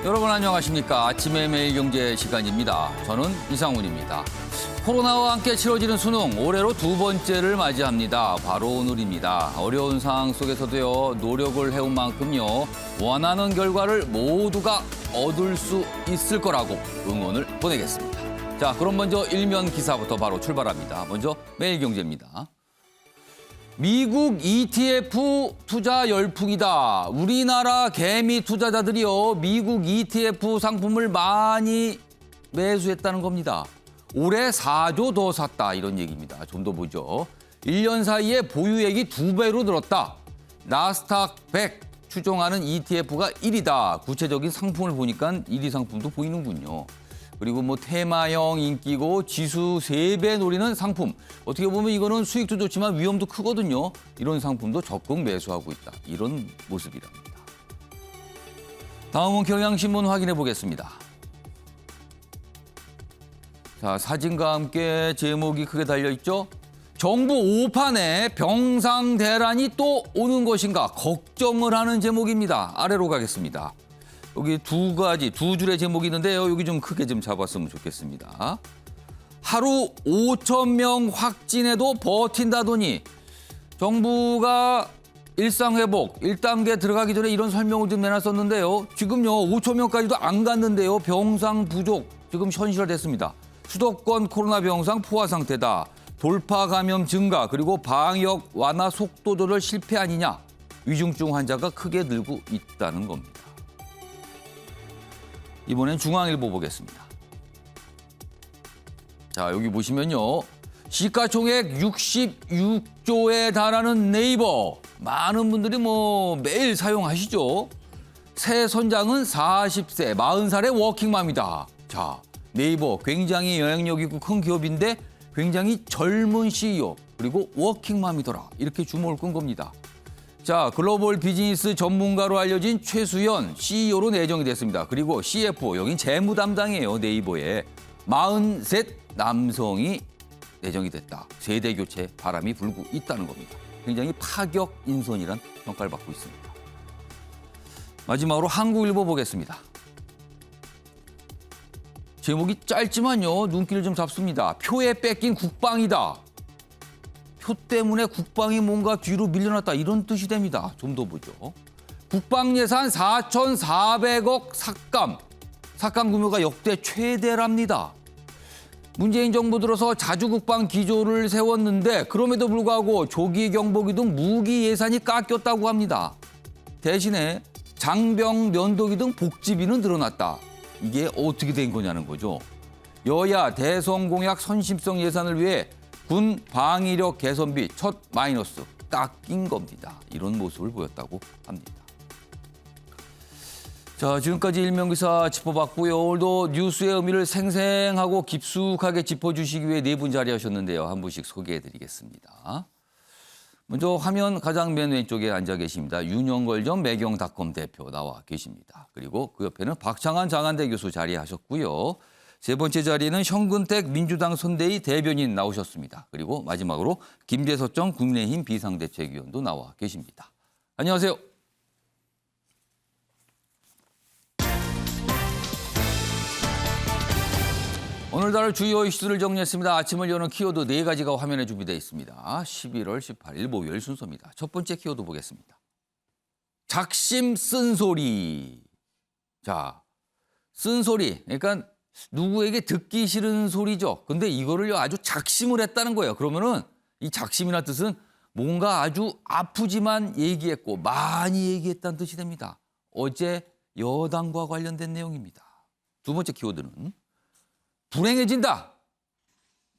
여러분 안녕하십니까. 아침의 매일경제 시간입니다. 저는 이상훈입니다. 코로나와 함께 치러지는 수능 올해로 두 번째를 맞이합니다. 바로 오늘입니다. 어려운 상황 속에서도요. 노력을 해온 만큼요. 원하는 결과를 모두가 얻을 수 있을 거라고 응원을 보내겠습니다. 자, 그럼 먼저 일면 기사부터 바로 출발합니다. 먼저 매일경제입니다. 미국 ETF 투자 열풍이다. 우리나라 개미 투자자들이요. 미국 ETF 상품을 많이 매수했다는 겁니다. 올해 4조 더 샀다 이런 얘기입니다. 좀 더 보죠. 1년 사이에 보유액이 2배로 늘었다. 나스닥 100 추종하는 ETF가 1위다. 구체적인 상품을 보니까 1위 상품도 보이는군요. 그리고 뭐 테마형 인기고 지수 3배 노리는 상품. 어떻게 보면 이거는 수익도 좋지만 위험도 크거든요. 이런 상품도 적극 매수하고 있다. 이런 모습이랍니다. 다음은 경향신문 확인해 보겠습니다. 자, 사진과 함께 제목이 크게 달려있죠. 정부 오판에 병상대란이 또 오는 것인가 걱정을 하는 제목입니다. 아래로 가겠습니다. 여기 두 줄의 제목이 있는데요. 여기 좀 크게 좀 잡았으면 좋겠습니다. 하루 5,000명 확진해도 버틴다더니 정부가 일상회복 1단계 들어가기 전에 이런 설명을 좀 내놨었는데요. 지금요 5,000명까지도 안 갔는데요. 병상 부족 지금 현실화됐습니다. 수도권 코로나 병상 포화 상태다. 돌파 감염 증가 그리고 방역 완화 속도 조절 실패 아니냐. 위중증 환자가 크게 늘고 있다는 겁니다. 이번엔 중앙일보 보겠습니다. 자, 여기 보시면요. 시가총액 66조에 달하는 네이버. 많은 분들이 매일 사용하시죠. 새 선장은 40세, 40살의 워킹맘이다. 자, 네이버 굉장히 영향력 있고 큰 기업인데 굉장히 젊은 CEO 그리고 워킹맘이더라. 이렇게 주목을 끈 겁니다. 자, 글로벌 비즈니스 전문가로 알려진 최수연 CEO로 내정이 됐습니다. 그리고 CFO, 여긴 재무 담당이에요. 네이버에 43 남성이 내정이 됐다. 세대 교체 바람이 불고 있다는 겁니다. 굉장히 파격 인선이란 평가를 받고 있습니다. 마지막으로 한국일보 보겠습니다. 제목이 짧지만요. 눈길을 좀 잡습니다. 표에 뺏긴 국방이다. 표 때문에 국방이 뭔가 뒤로 밀려났다 이런 뜻이 됩니다. 좀 더 보죠. 국방 예산 4,400억 삭감. 삭감 규모가 역대 최대랍니다. 문재인 정부 들어서 자주국방 기조를 세웠는데 그럼에도 불구하고 조기 경보기 등 무기 예산이 깎였다고 합니다. 대신에 장병 면도기 등 복지비는 늘어났다. 이게 어떻게 된 거냐는 거죠. 여야 대선 공약 선심성 예산을 위해 군 방위력 개선비 첫 마이너스 깎인 겁니다. 이런 모습을 보였다고 합니다. 자, 지금까지 일면기사 짚어봤고요. 오늘도 뉴스의 의미를 생생하고 깊숙하게 짚어주시기 위해 네 분 자리하셨는데요. 한 분씩 소개해드리겠습니다. 먼저 화면 가장 맨 왼쪽에 앉아 계십니다. 윤영걸 전 매경닷컴 대표 나와 계십니다. 그리고 그 옆에는 박창한 장한대 교수 자리하셨고요. 세 번째 자리에는 현근택 민주당 선대위 대변인 나오셨습니다. 그리고 마지막으로 김대섭 국민의힘 비상대책위원도 나와 계십니다. 안녕하세요. 오늘 다룰 주요 이슈를 정리했습니다. 아침을 여는 키워드 4가지가 화면에 준비되어 있습니다. 11월 18일 목요일 순서입니다. 첫 번째 키워드 보겠습니다. 작심 쓴소리. 자, 쓴소리. 그러니까 누구에게 듣기 싫은 소리죠. 근데 이거를 아주 작심을 했다는 거예요. 그러면은 이 작심이라는 뜻은 뭔가 아주 아프지만 얘기했고 많이 얘기했다는 뜻이 됩니다. 어제 여당과 관련된 내용입니다. 두 번째 키워드는 불행해진다.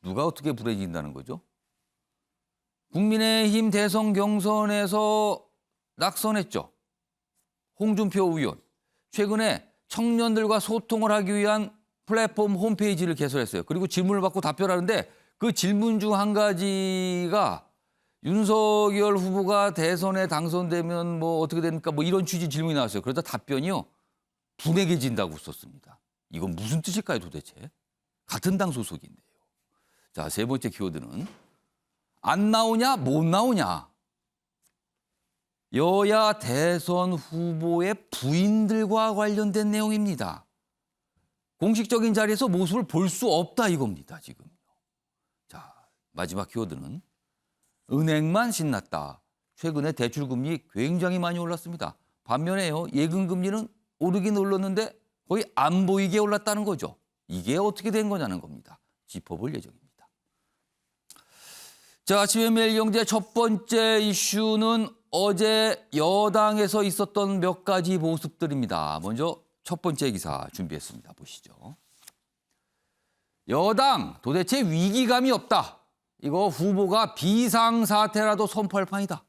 누가 어떻게 불행해진다는 거죠? 국민의힘 대선 경선에서 낙선했죠. 홍준표 의원. 최근에 청년들과 소통을 하기 위한 플랫폼 홈페이지를 개설했어요. 그리고 질문을 받고 답변하는데 그 질문 중 한 가지가 윤석열 후보가 대선에 당선되면 어떻게 됩니까? 이런 취지 질문이 나왔어요. 그러다 답변이요. 불행해진다고 썼습니다. 이건 무슨 뜻일까요 도대체? 같은 당 소속인데요. 자, 세 번째 키워드는 안 나오냐 못 나오냐. 여야 대선 후보의 부인들과 관련된 내용입니다. 공식적인 자리에서 모습을 볼 수 없다 이겁니다, 지금. 자, 마지막 키워드는 은행만 신났다. 최근에 대출금리 굉장히 많이 올랐습니다. 반면에요, 예금금리는 오르긴 올랐는데 거의 안 보이게 올랐다는 거죠. 이게 어떻게 된 거냐는 겁니다. 짚어볼 예정입니다. 자, 아침에 매일 경제 첫 번째 이슈는 어제 여당에서 있었던 몇 가지 모습들입니다. 먼저 첫 번째 기사 준비했습니다. 보시죠. 여당 도대체 위기감이 없다. 이거 후보가 비상사태라도 선포할 판이다.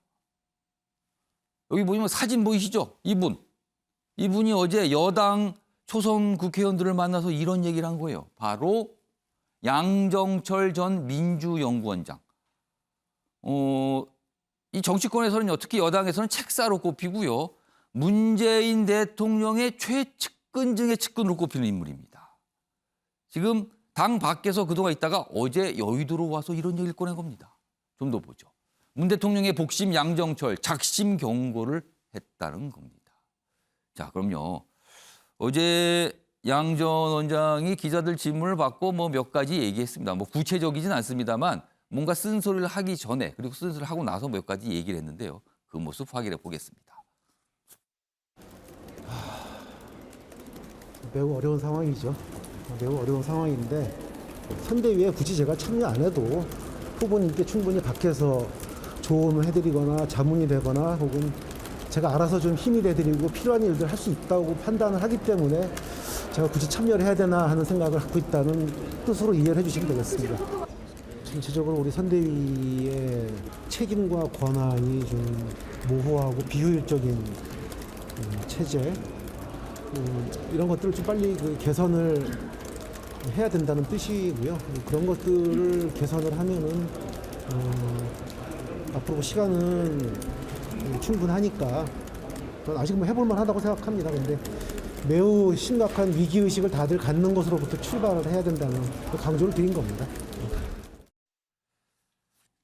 여기 보시면 사진 보이시죠? 이분이 어제 여당 초선 국회의원들을 만나서 이런 얘기를 한 거예요. 바로 양정철 전 민주연구원장. 이 정치권에서는 특히 여당에서는 책사로 꼽히고요. 문재인 대통령의 최측근 중의 측근으로 꼽히는 인물입니다. 지금 당 밖에서 그동안 있다가 어제 여의도로 와서 이런 얘기를 꺼낸 겁니다. 좀 더 보죠. 문 대통령의 복심 양정철 작심 경고를 했다는 겁니다. 자, 그럼요. 어제 양 전 원장이 기자들 질문을 받고 몇 가지 얘기했습니다. 구체적이진 않습니다만 뭔가 쓴소리를 하기 전에 그리고 쓴소리를 하고 나서 몇 가지 얘기를 했는데요. 그 모습 확인해 보겠습니다. 매우 어려운 상황이죠. 매우 어려운 상황인데 선대위에 굳이 제가 참여 안 해도 후보님께 충분히 밖에서 조언을 해드리거나 자문이 되거나 혹은 제가 알아서 좀 힘이 돼드리고 필요한 일들 할 수 있다고 판단을 하기 때문에 제가 굳이 참여를 해야 되나 하는 생각을 갖고 있다는 뜻으로 이해를 해주시면 되겠습니다. 전체적으로 우리 선대위의 책임과 권한이 좀 모호하고 비효율적인 체제 이런 것들을 좀 빨리 개선을 해야 된다는 뜻이고요. 그런 것들을 개선을 하면은 앞으로 시간은 충분하니까 저는 아직 해볼만 하다고 생각합니다. 근데 매우 심각한 위기의식을 다들 갖는 것으로부터 출발을 해야 된다는 강조를 드린 겁니다.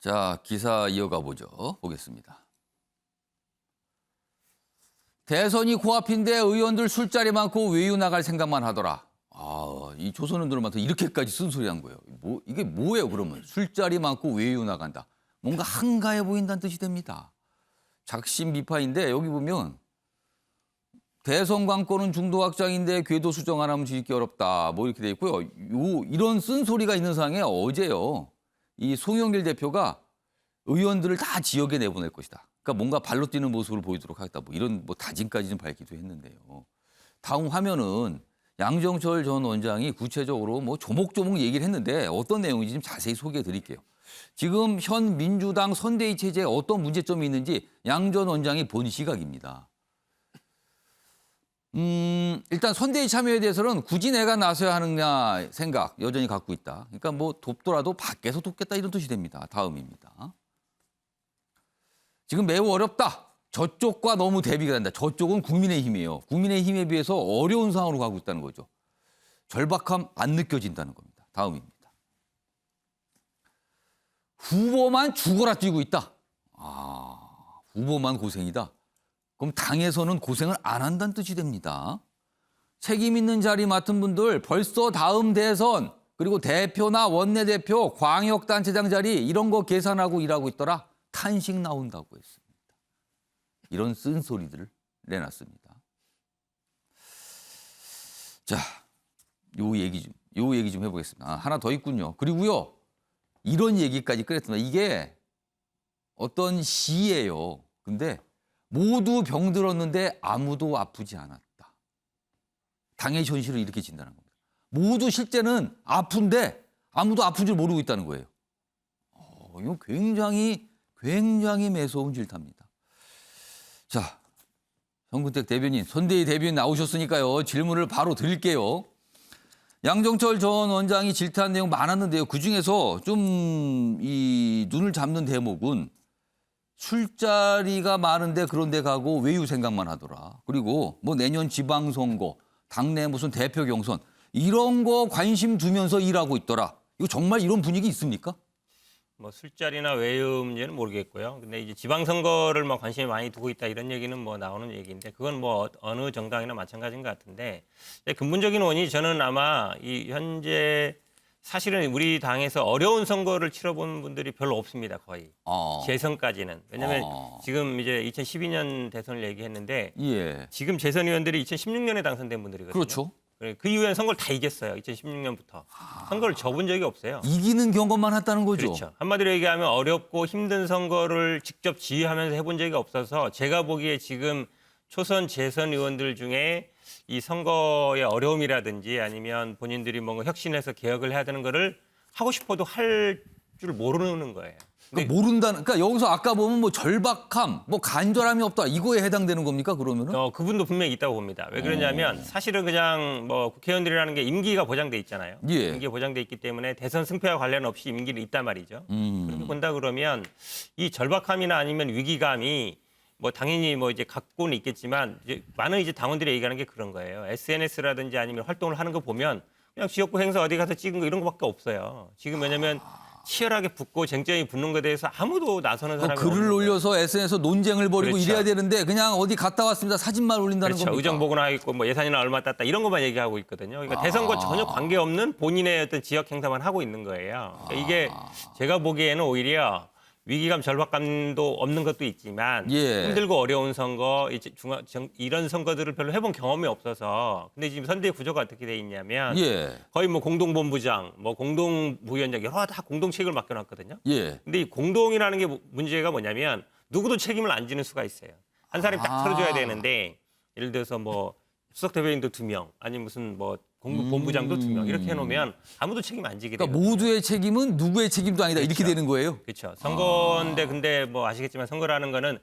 자, 기사 이어가 보죠. 보겠습니다. 대선이 코앞인데 의원들 술자리 많고 외유 나갈 생각만 하더라. 이 조선원들한테 이렇게까지 쓴소리한 거예요. 이게 뭐예요, 그러면? 술자리 많고 외유 나간다. 뭔가 한가해 보인다는 뜻이 됩니다. 작심 비파인데 여기 보면 대선 관건은 중도 확장인데 궤도 수정 안 하면 지키기 어렵다. 이렇게 돼 있고요. 이런 쓴소리가 있는 상황에 어제요. 이 송영길 대표가 의원들을 다 지역에 내보낼 것이다. 그러니까 뭔가 발로 뛰는 모습을 보이도록 하겠다. 이런 다짐까지 좀 밝히기도 했는데요. 다음 화면은 양정철 전 원장이 구체적으로 조목조목 얘기를 했는데 어떤 내용인지 좀 자세히 소개해 드릴게요. 지금 현 민주당 선대위 체제에 어떤 문제점이 있는지 양 전 원장이 본 시각입니다. 일단 선대위 참여에 대해서는 굳이 내가 나서야 하느냐 생각 여전히 갖고 있다. 그러니까 돕더라도 밖에서 돕겠다 이런 뜻이 됩니다. 다음입니다. 지금 매우 어렵다. 저쪽과 너무 대비가 된다. 저쪽은 국민의힘이에요. 국민의힘에 비해서 어려운 상황으로 가고 있다는 거죠. 절박함 안 느껴진다는 겁니다. 다음입니다. 후보만 죽어라 뛰고 있다. 후보만 고생이다. 그럼 당에서는 고생을 안 한다는 뜻이 됩니다. 책임 있는 자리 맡은 분들 벌써 다음 대선 그리고 대표나 원내대표, 광역단체장 자리 이런 거 계산하고 일하고 있더라. 탄식 나온다고 했습니다. 이런 쓴소리들을 내놨습니다. 자, 요 얘기 좀 해보겠습니다. 하나 더 있군요. 그리고요, 이런 얘기까지 꺼냈습니다. 이게 어떤 시예요. 근데 모두 병들었는데 아무도 아프지 않았다. 당의 현실을 이렇게 진단한 겁니다. 모두 실제는 아픈데 아무도 아픈 줄 모르고 있다는 거예요. 이거 굉장히 매서운 질타입니다. 자, 현근택 대변인, 선대위 대변인 나오셨으니까요. 질문을 바로 드릴게요. 양정철 전 원장이 질타한 내용 많았는데요. 그중에서 좀 이 눈을 잡는 대목은 술자리가 많은데 그런 데 가고 외유 생각만 하더라. 그리고 내년 지방선거, 당내 무슨 대표 경선 이런 거 관심 두면서 일하고 있더라. 이거 정말 이런 분위기 있습니까? 뭐 술자리나 외유 문제는 모르겠고요. 근데 이제 지방선거를 뭐 관심이 많이 두고 있다 이런 얘기는 뭐 나오는 얘기인데 그건 뭐 어느 정당이나 마찬가지인 것 같은데 근본적인 원인이 저는 아마 이 현재 사실은 우리 당에서 어려운 선거를 치러본 분들이 별로 없습니다. 거의. 재선까지는. 왜냐하면 지금 이제 2012년 대선을 얘기했는데 예. 지금 재선 의원들이 2016년에 당선된 분들이거든요. 그렇죠. 그 이후에는 선거를 다 이겼어요. 2016년부터. 선거를 져본 적이 없어요. 이기는 경험만 했다는 거죠. 그렇죠. 한마디로 얘기하면 어렵고 힘든 선거를 직접 지휘하면서 해본 적이 없어서 제가 보기에 지금 초선 재선 의원들 중에 이 선거의 어려움이라든지 아니면 본인들이 뭔가 혁신해서 개혁을 해야 되는 거를 하고 싶어도 할 줄 모르는 거예요. 그러니까 모른다는. 그러니까 여기서 아까 보면 뭐 절박함, 뭐 간절함이 없다 이거에 해당되는 겁니까 그러면은? 그분도 분명히 있다고 봅니다. 왜 그러냐면 사실은 그냥 뭐 국회의원들이라는 게 임기가 보장돼 있잖아요. 예. 임기가 보장돼 있기 때문에 대선 승패와 관련 없이 임기는 있단 말이죠. 그렇게 본다 그러면 이 절박함이나 아니면 위기감이 뭐 당연히 뭐 이제 갖고는 있겠지만 이제 많은 이제 당원들이 얘기하는 게 그런 거예요. SNS라든지 아니면 활동을 하는 거 보면 그냥 지역구 행사 어디 가서 찍은 거 이런 거밖에 없어요. 지금 왜냐면 치열하게 붙고 쟁점이 붙는 것에 대해서 아무도 나서는 사람이 글을 없는 거예요. 올려서 SNS에서 논쟁을 벌이고 그렇죠. 이래야 되는데 그냥 어디 갔다 왔습니다 사진만 올린다는 그렇죠. 겁니까? 의정 보고나 있고 뭐 예산이나 얼마 땄다 이런 것만 얘기하고 있거든요. 그러니까 대선과 전혀 관계없는 본인의 어떤 지역 행사만 하고 있는 거예요. 그러니까 이게 제가 보기에는 오히려 위기감, 절박감도 없는 것도 있지만 예. 힘들고 어려운 선거, 이런 선거들을 별로 해본 경험이 없어서 근데 지금 선대위 구조가 어떻게 돼 있냐면 예. 거의 뭐 공동본부장, 뭐 공동부위원장 여러 다 공동책을 맡겨놨거든요. 예. 근데 이 공동이라는 게 문제가 뭐냐면 누구도 책임을 안 지는 수가 있어요. 한 사람이 딱 털어줘야 되는데 예를 들어서 뭐 수석 대변인도 2명, 아니 무슨 뭐 본부장도 2명 이렇게 해놓으면 아무도 책임 안 지게 돼요. 그러니까 모두의 책임은 누구의 책임도 아니다 이렇게 되는 거예요. 그렇죠. 선거인데 근데 뭐 아시겠지만 선거라는 거는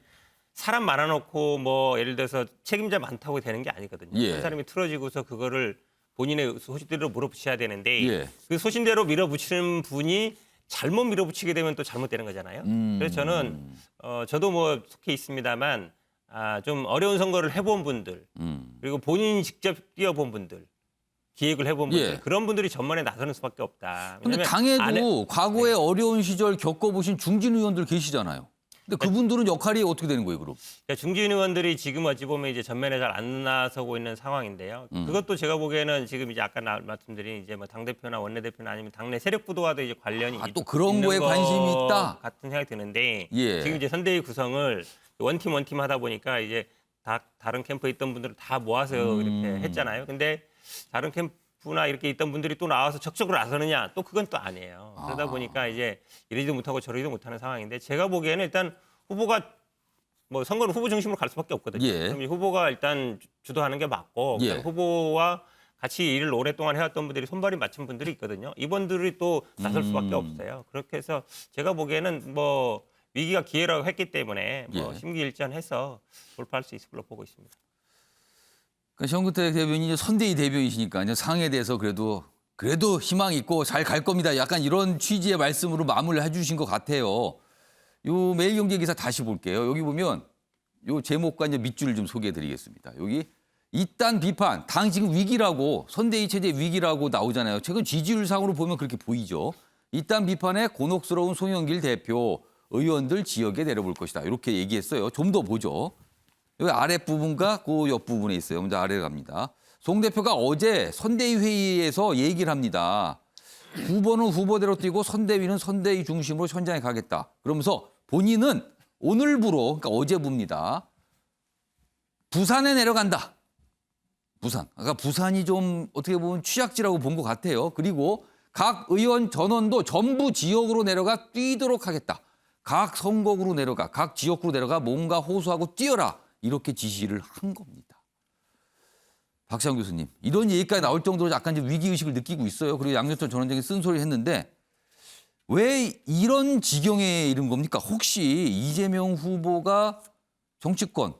사람 많아놓고 뭐 예를 들어서 책임자 많다고 되는 게 아니거든요. 예. 한 사람이 틀어지고서 그거를 본인의 소신대로 밀어붙여야 되는데 예. 그 소신대로 밀어붙이는 분이 잘못 밀어붙이게 되면 또 잘못되는 거잖아요. 그래서 저는 저도 뭐 속해 있습니다만 좀 어려운 선거를 해본 분들 그리고 본인이 직접 뛰어본 분들 기획을 해본 분들 예. 그런 분들이 전면에 나서는 수밖에 없다. 근데 왜냐면 당에도 과거에 어려운 시절 겪어보신 중진 의원들 계시잖아요. 근데 그분들은 역할이 어떻게 되는 거예요, 그럼? 그러니까 중진 의원들이 지금 어찌 보면 이제 전면에 잘 안 나서고 있는 상황인데요. 그것도 제가 보기에는 지금 이제 아까 말씀드린 이제 뭐 당 대표나 원내 대표나 아니면 당내 세력 구도와도 이제 관련이 또 그런 있는 거에 것 관심이 있다? 같은 생각이 드는데 예. 지금 이제 선대위 구성을 원팀 하다 보니까 이제 다른 캠프에 있던 분들을 다 모아서 이렇게 했잖아요. 근데 다른 캠프나 이렇게 있던 분들이 또 나와서 적극적으로 나서느냐 또 그건 또 아니에요. 그러다 보니까 이제 이러지도 못하고 저러지도 못하는 상황인데 제가 보기에는 일단 후보가 뭐 선거는 후보 중심으로 갈 수밖에 없거든요. 예. 그럼 이 후보가 일단 주도하는 게 맞고 예. 그다음에 후보와 같이 일을 오랫동안 해왔던 분들이 손발이 맞춘 분들이 있거든요. 이분들이 또 나설 수밖에 없어요. 그렇게 해서 제가 보기에는 뭐 위기가 기회라고 했기 때문에 뭐 예. 심기일전해서 돌파할 수 있을 걸로 보고 있습니다. 그러니까 정근택 대변인이 이제 선대위 대변이시니까 이제 상에 대해서 그래도 희망 있고 잘 갈 겁니다. 약간 이런 취지의 말씀으로 마무리를 해주신 것 같아요. 요 매일경제 기사 다시 볼게요. 여기 보면 요 제목과 이제 밑줄을 좀 소개해드리겠습니다. 여기 이딴 비판, 당 지금 위기라고 선대위 체제 위기라고 나오잖아요. 최근 지지율상으로 보면 그렇게 보이죠. 이딴 비판에 곤혹스러운 송영길 대표 의원들 지역에 내려볼 것이다. 이렇게 얘기했어요. 좀 더 보죠. 여기 아랫부분과 그 옆부분에 있어요. 먼저 아래로 갑니다. 송 대표가 어제 선대위 회의에서 얘기를 합니다. 후보는 후보대로 뛰고 선대위는 선대위 중심으로 현장에 가겠다. 그러면서 본인은 오늘부로, 그러니까 어제부입니다. 부산에 내려간다. 부산. 아까 부산이 좀 어떻게 보면 취약지라고 본 것 같아요. 그리고 각 의원 전원도 전부 지역으로 내려가 뛰도록 하겠다. 각 선거구로 내려가, 각 지역구로 내려가 뭔가 호소하고 뛰어라. 이렇게 지시를 한 겁니다. 박시영 교수님, 이런 얘기까지 나올 정도로 약간 이제 위기의식을 느끼고 있어요. 그리고 양념천 전 원장이 쓴소리를 했는데 왜 이런 지경에 이른 겁니까? 혹시 이재명 후보가 정치권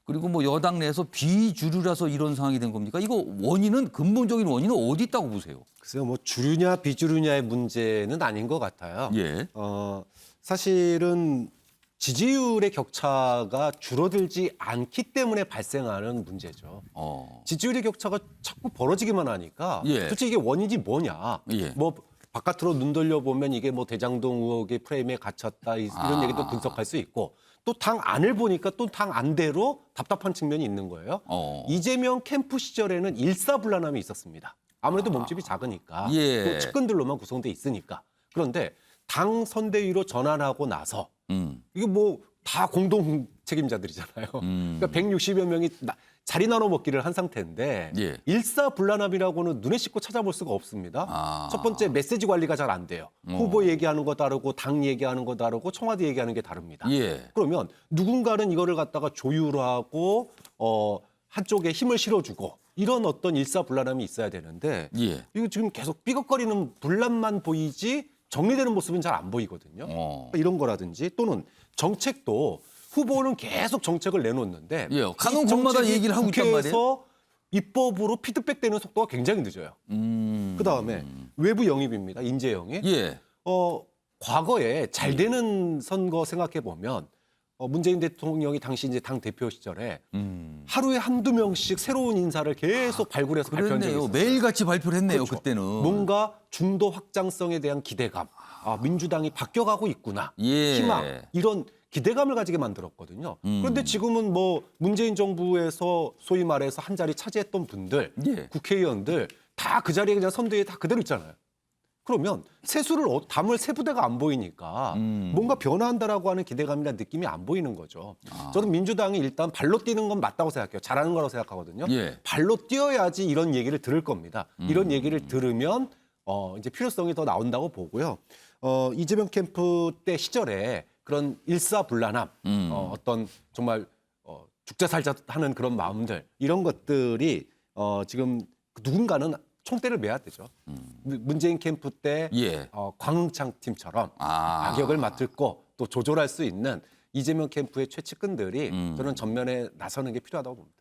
그리고 뭐 여당 내에서 비주류라서 이런 상황이 된 겁니까? 이거 근본적인 원인은 어디 있다고 보세요? 글쎄요, 뭐 주류냐 비주류냐의 문제는 아닌 것 같아요. 예. 사실은 지지율의 격차가 줄어들지 않기 때문에 발생하는 문제죠. 지지율의 격차가 자꾸 벌어지기만 하니까 예. 도대체 이게 원인이 뭐냐? 예. 뭐 바깥으로 눈 돌려보면 이게 뭐 대장동 의혹의 프레임에 갇혔다 이런 얘기도 분석할 수 있고 또 당 안을 보니까 또 당 안대로 답답한 측면이 있는 거예요. 이재명 캠프 시절에는 일사불란함이 있었습니다. 아무래도 몸집이 작으니까 예. 또 측근들로만 구성돼 있으니까. 그런데 당 선대위로 전환하고 나서 이게 뭐 다 공동 책임자들이잖아요. 그러니까 160여 명이 자리 나눠 먹기를 한 상태인데 예. 일사불란함이라고는 눈에 씻고 찾아볼 수가 없습니다. 첫 번째 메시지 관리가 잘 안 돼요. 후보 얘기하는 거 다르고 당 얘기하는 거 다르고 청와대 얘기하는 게 다릅니다. 예. 그러면 누군가는 이거를 갖다가 조율하고 한쪽에 힘을 실어주고 이런 어떤 일사불란함이 있어야 되는데 예. 이거 지금 계속 삐걱거리는 분란만 보이지 정리되는 모습은 잘 안 보이거든요. 이런 거라든지 또는 정책도 후보는 계속 정책을 내놓는데 예, 가는 곳마다 얘기를 하고 있단 말이에요. 국회에서 입법으로 피드백되는 속도가 굉장히 늦어요. 그다음에 외부 영입입니다. 인재 영입. 예. 과거에 잘 되는 선거 생각해 보면 문재인 대통령이 당시 이제 당 대표 시절에 하루에 한두 명씩 새로운 인사를 계속 발굴해서 발표한 적이 그랬네요. 있어요. 매일같이 발표를 했네요. 그렇죠. 그때는. 뭔가 중도 확장성에 대한 기대감, 민주당이 바뀌어가고 있구나, 예. 희망 이런 기대감을 가지게 만들었거든요. 그런데 지금은 뭐 문재인 정부에서 소위 말해서 한 자리 차지했던 분들, 예. 국회의원들 다 그 자리에 그냥 선대위에 다 그대로 있잖아요. 그러면 세수를 담을 세부대가 안 보이니까 뭔가 변화한다라고 하는 기대감이나 느낌이 안 보이는 거죠. 저는 민주당이 일단 발로 뛰는 건 맞다고 생각해요. 잘하는 거라고 생각하거든요. 예. 발로 뛰어야지 이런 얘기를 들을 겁니다. 이런 얘기를 들으면 이제 필요성이 더 나온다고 보고요. 이재명 캠프 때 시절에 그런 일사불란함, 어떤 정말 죽자 살자 하는 그런 마음들 이런 것들이 지금 누군가는 총대를 매야 되죠. 문재인 캠프 때 예. 광흥창 팀처럼 악역을 맡고 또 조절할 수 있는 이재명 캠프의 최측근들이 저는 전면에 나서는 게 필요하다고 봅니다.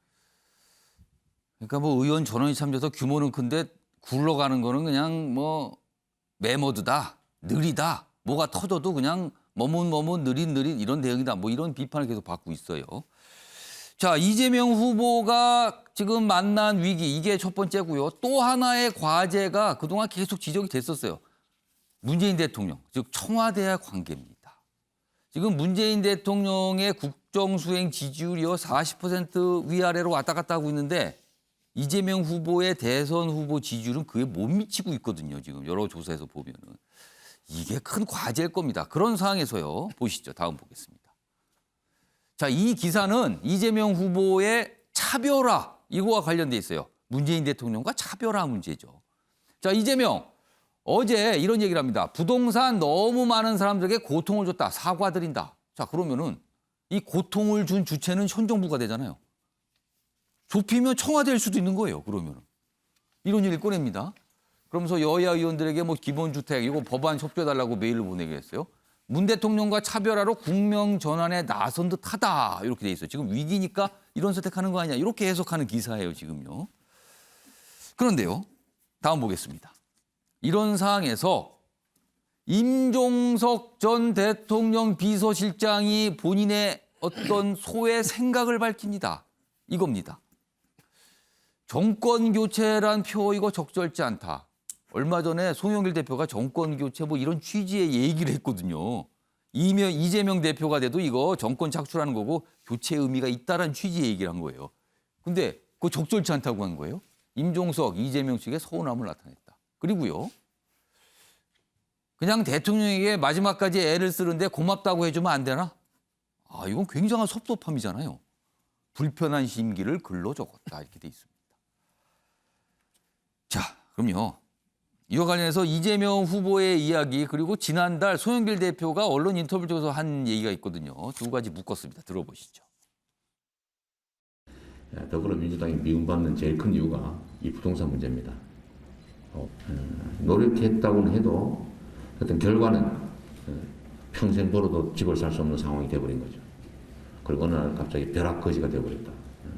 그러니까 뭐 의원 전원이 참여해서 규모는 큰데 굴러가는 거는 그냥 뭐 메모드다, 느리다, 뭐가 터져도 그냥 머뭇머뭇 느릿느릿 이런 대응이다. 뭐 이런 비판을 계속 받고 있어요. 자, 이재명 후보가 지금 만난 위기, 이게 첫 번째고요. 또 하나의 과제가 그동안 계속 지적이 됐었어요. 문재인 대통령, 즉 청와대와 관계입니다. 지금 문재인 대통령의 국정수행 지지율이요 40% 위아래로 왔다 갔다 하고 있는데 이재명 후보의 대선 후보 지지율은 그에 못 미치고 있거든요. 지금 여러 조사에서 보면은. 이게 큰 과제일 겁니다. 그런 상황에서요. 보시죠. 다음 보겠습니다. 자, 이 기사는 이재명 후보의 차별화 이거와 관련돼 있어요. 문재인 대통령과 차별화 문제죠. 자, 이재명 어제 이런 얘기를 합니다. 부동산 너무 많은 사람들에게 고통을 줬다. 사과드린다. 자, 그러면은 이 고통을 준 주체는 현 정부가 되잖아요. 좁히면 청와대일 수도 있는 거예요. 그러면은 이런 얘기를 꺼냅니다. 그러면서 여야 의원들에게 뭐 기본주택 이거 법안 협조해달라고 메일을 보내게 했어요. 문 대통령과 차별화로 국명 전환에 나선 듯하다 이렇게 돼 있어요. 지금 위기니까 이런 선택하는 거 아니냐 이렇게 해석하는 기사예요 지금요. 그런데요. 다음 보겠습니다. 이런 상황에서 임종석 전 대통령 비서실장이 본인의 어떤 소외 생각을 밝힙니다. 이겁니다. 정권 교체란 표 이거 적절치 않다. 얼마 전에 송영길 대표가 정권 교체 뭐 이런 취지의 얘기를 했거든요. 이재명 대표가 돼도 이거 정권 착출하는 거고 교체 의미가 있다라는 취지의 얘기를 한 거예요. 근데 그거 적절치 않다고 한 거예요. 임종석, 이재명 측의 서운함을 나타냈다. 그리고요. 그냥 대통령에게 마지막까지 애를 쓰는데 고맙다고 해주면 안 되나? 이건 굉장한 섭섭함이잖아요. 불편한 심기를 글로 적었다 이렇게 돼 있습니다. 자, 그럼요. 이와 관련해서 이재명 후보의 이야기 그리고 지난달 송영길 대표가 언론 인터뷰를 통해서 한 얘기가 있거든요. 두 가지 묶었습니다. 들어보시죠. 더불어민주당이 미움받는 제일 큰 이유가 이 부동산 문제입니다. 노력했다고는 해도 어떤 결과는 평생 벌어도 집을 살 수 없는 상황이 돼버린 거죠. 그리고 어느 날 갑자기 벼락거지가 돼버렸다.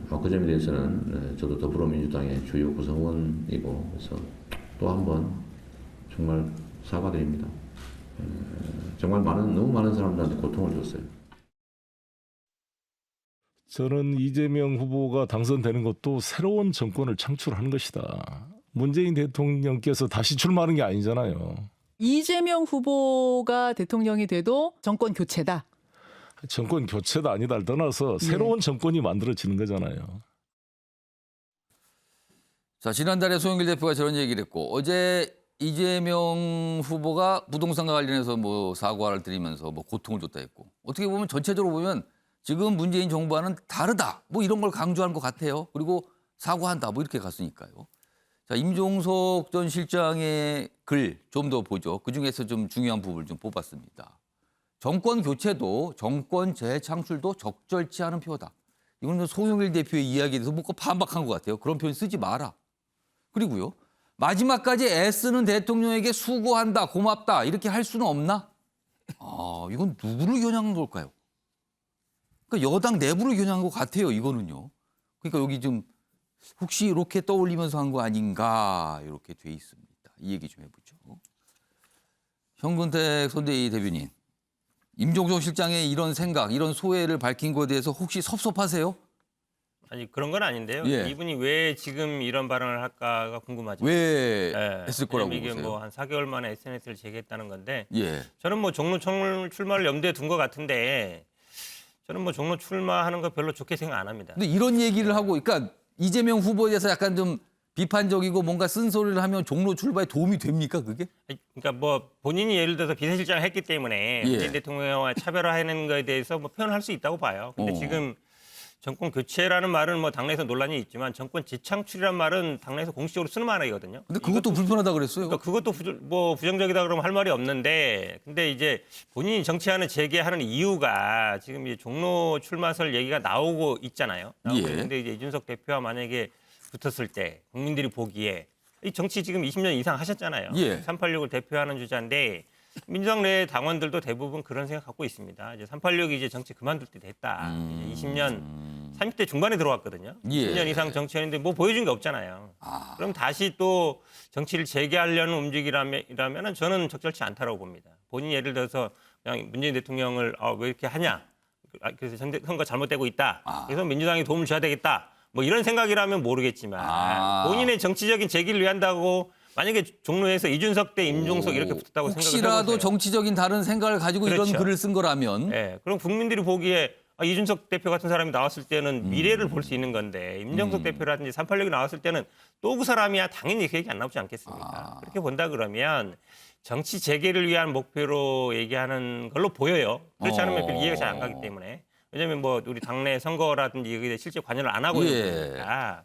그 점에 대해서는 저도 더불어민주당의 주요 구성원이고 그래서 또 한 번 정말 사과드립니다. 정말 너무 많은 사람들한테 고통을 줬어요. 저는 이재명 후보가 당선되는 것도 새로운 정권을 창출하는 것이다. 문재인 대통령께서 다시 출마하는 게 아니잖아요. 이재명 후보가 대통령이 돼도 정권 교체다. 정권 교체도 아니다를 떠나서 새로운 정권이 만들어지는 거잖아요. 자, 지난달에 송영길 대표가 저런 얘기를 했고 어제 이재명 후보가 부동산과 관련해서 뭐 사과를 드리면서 뭐 고통을 줬다 했고 어떻게 보면 전체적으로 보면 지금 문재인 정부와는 다르다 뭐 이런 걸 강조한 것 같아요. 그리고 사과한다 뭐 이렇게 갔으니까요. 자, 임종석 전 실장의 글 좀 더 보죠. 그중에서 좀 중요한 부분을 좀 뽑았습니다. 정권 교체도 정권 재창출도 적절치 않은 표다. 이거는 송영길 대표의 이야기에 대해서 뭔가 반박한 것 같아요. 그런 표현 쓰지 마라. 그리고요. 마지막까지 애쓰는 대통령에게 수고한다, 고맙다 이렇게 할 수는 없나? 이건 누구를 겨냥한 걸까요? 그러니까 여당 내부를 겨냥한 것 같아요. 이거는요. 그러니까 여기 좀 혹시 이렇게 떠올리면서 한 거 아닌가 이렇게 돼 있습니다. 이 얘기 좀 해보죠. 현근택 선대위 대변인. 임종석 실장의 이런 생각, 이런 소회를 밝힌 것에 대해서 혹시 섭섭하세요? 아니 그런 건 아닌데요. 예. 이분이 왜 지금 이런 발언을 할까가 궁금하죠. 왜 예. 했을 거라고 왜냐면 이게 보세요? 뭐 한 4개월 만에 SNS를 제기했다는 건데 예. 저는 뭐 종로 출마를 염두에 둔 것 같은데 저는 뭐 종로 출마하는 거 별로 좋게 생각 안 합니다. 근데 이런 얘기를 하고, 그러니까 이재명 후보에 대해서 약간 좀 비판적이고 뭔가 쓴소리를 하면 종로 출마에 도움이 됩니까, 그게? 그러니까 뭐 본인이 예를 들어서 비서실장을 했기 때문에 예. 문재인 대통령과 차별화하는 거에 대해서 뭐 표현할 수 있다고 봐요. 근데 지금 정권 교체라는 말은 뭐 당내에서 논란이 있지만 정권 재창출이라는 말은 당내에서 공식적으로 쓰는 말이거든요. 근데 그것도 불편하다 그랬어요. 그러니까 그것도 부정적이다 그러면 할 말이 없는데 근데 이제 본인이 정치하는 재개하는 이유가 지금 이제 종로 출마설 얘기가 나오고 있잖아요. 예. 근데 이제 이준석 대표와 만약에 붙었을 때 국민들이 보기에 이 정치 지금 20년 이상 하셨잖아요. 예. 386을 대표하는 주자인데 민주당 내 당원들도 대부분 그런 생각 갖고 있습니다. 이제 386이 이제 정치 그만둘 때 됐다. 이제 20년 30대 중반에 들어왔거든요. 예. 10년 이상 정치했는데 뭐 보여준 게 없잖아요. 그럼 다시 또 정치를 재개하려는 움직임이라면 저는 적절치 않다고 봅니다. 본인이 예를 들어서 그냥 문재인 대통령을 왜 이렇게 하냐. 그래서 선거 잘못되고 있다. 그래서 민주당이 도움을 줘야 되겠다. 뭐 이런 생각이라면 모르겠지만 본인의 정치적인 재기를 위한다고 만약에 종로에서 이준석 대 임종석 이렇게 붙었다고 생각해보세요. 혹시라도 정치적인 다른 생각을 가지고 그렇죠. 이런 글을 쓴 거라면 네, 그럼 국민들이 보기에 이준석 대표 같은 사람이 나왔을 때는 미래를 볼 수 있는 건데 임종석 대표라든지 386이 나왔을 때는 또 그 사람이야 당연히 그 얘기 안 나오지 않겠습니까? 그렇게 본다 그러면 정치 재개를 위한 목표로 얘기하는 걸로 보여요. 그렇지 않으면 별 이해가 잘 안 가기 때문에. 왜냐하면 뭐 우리 당내 선거라든지 여기에 실제 관여를 안 하고 있는 거니까.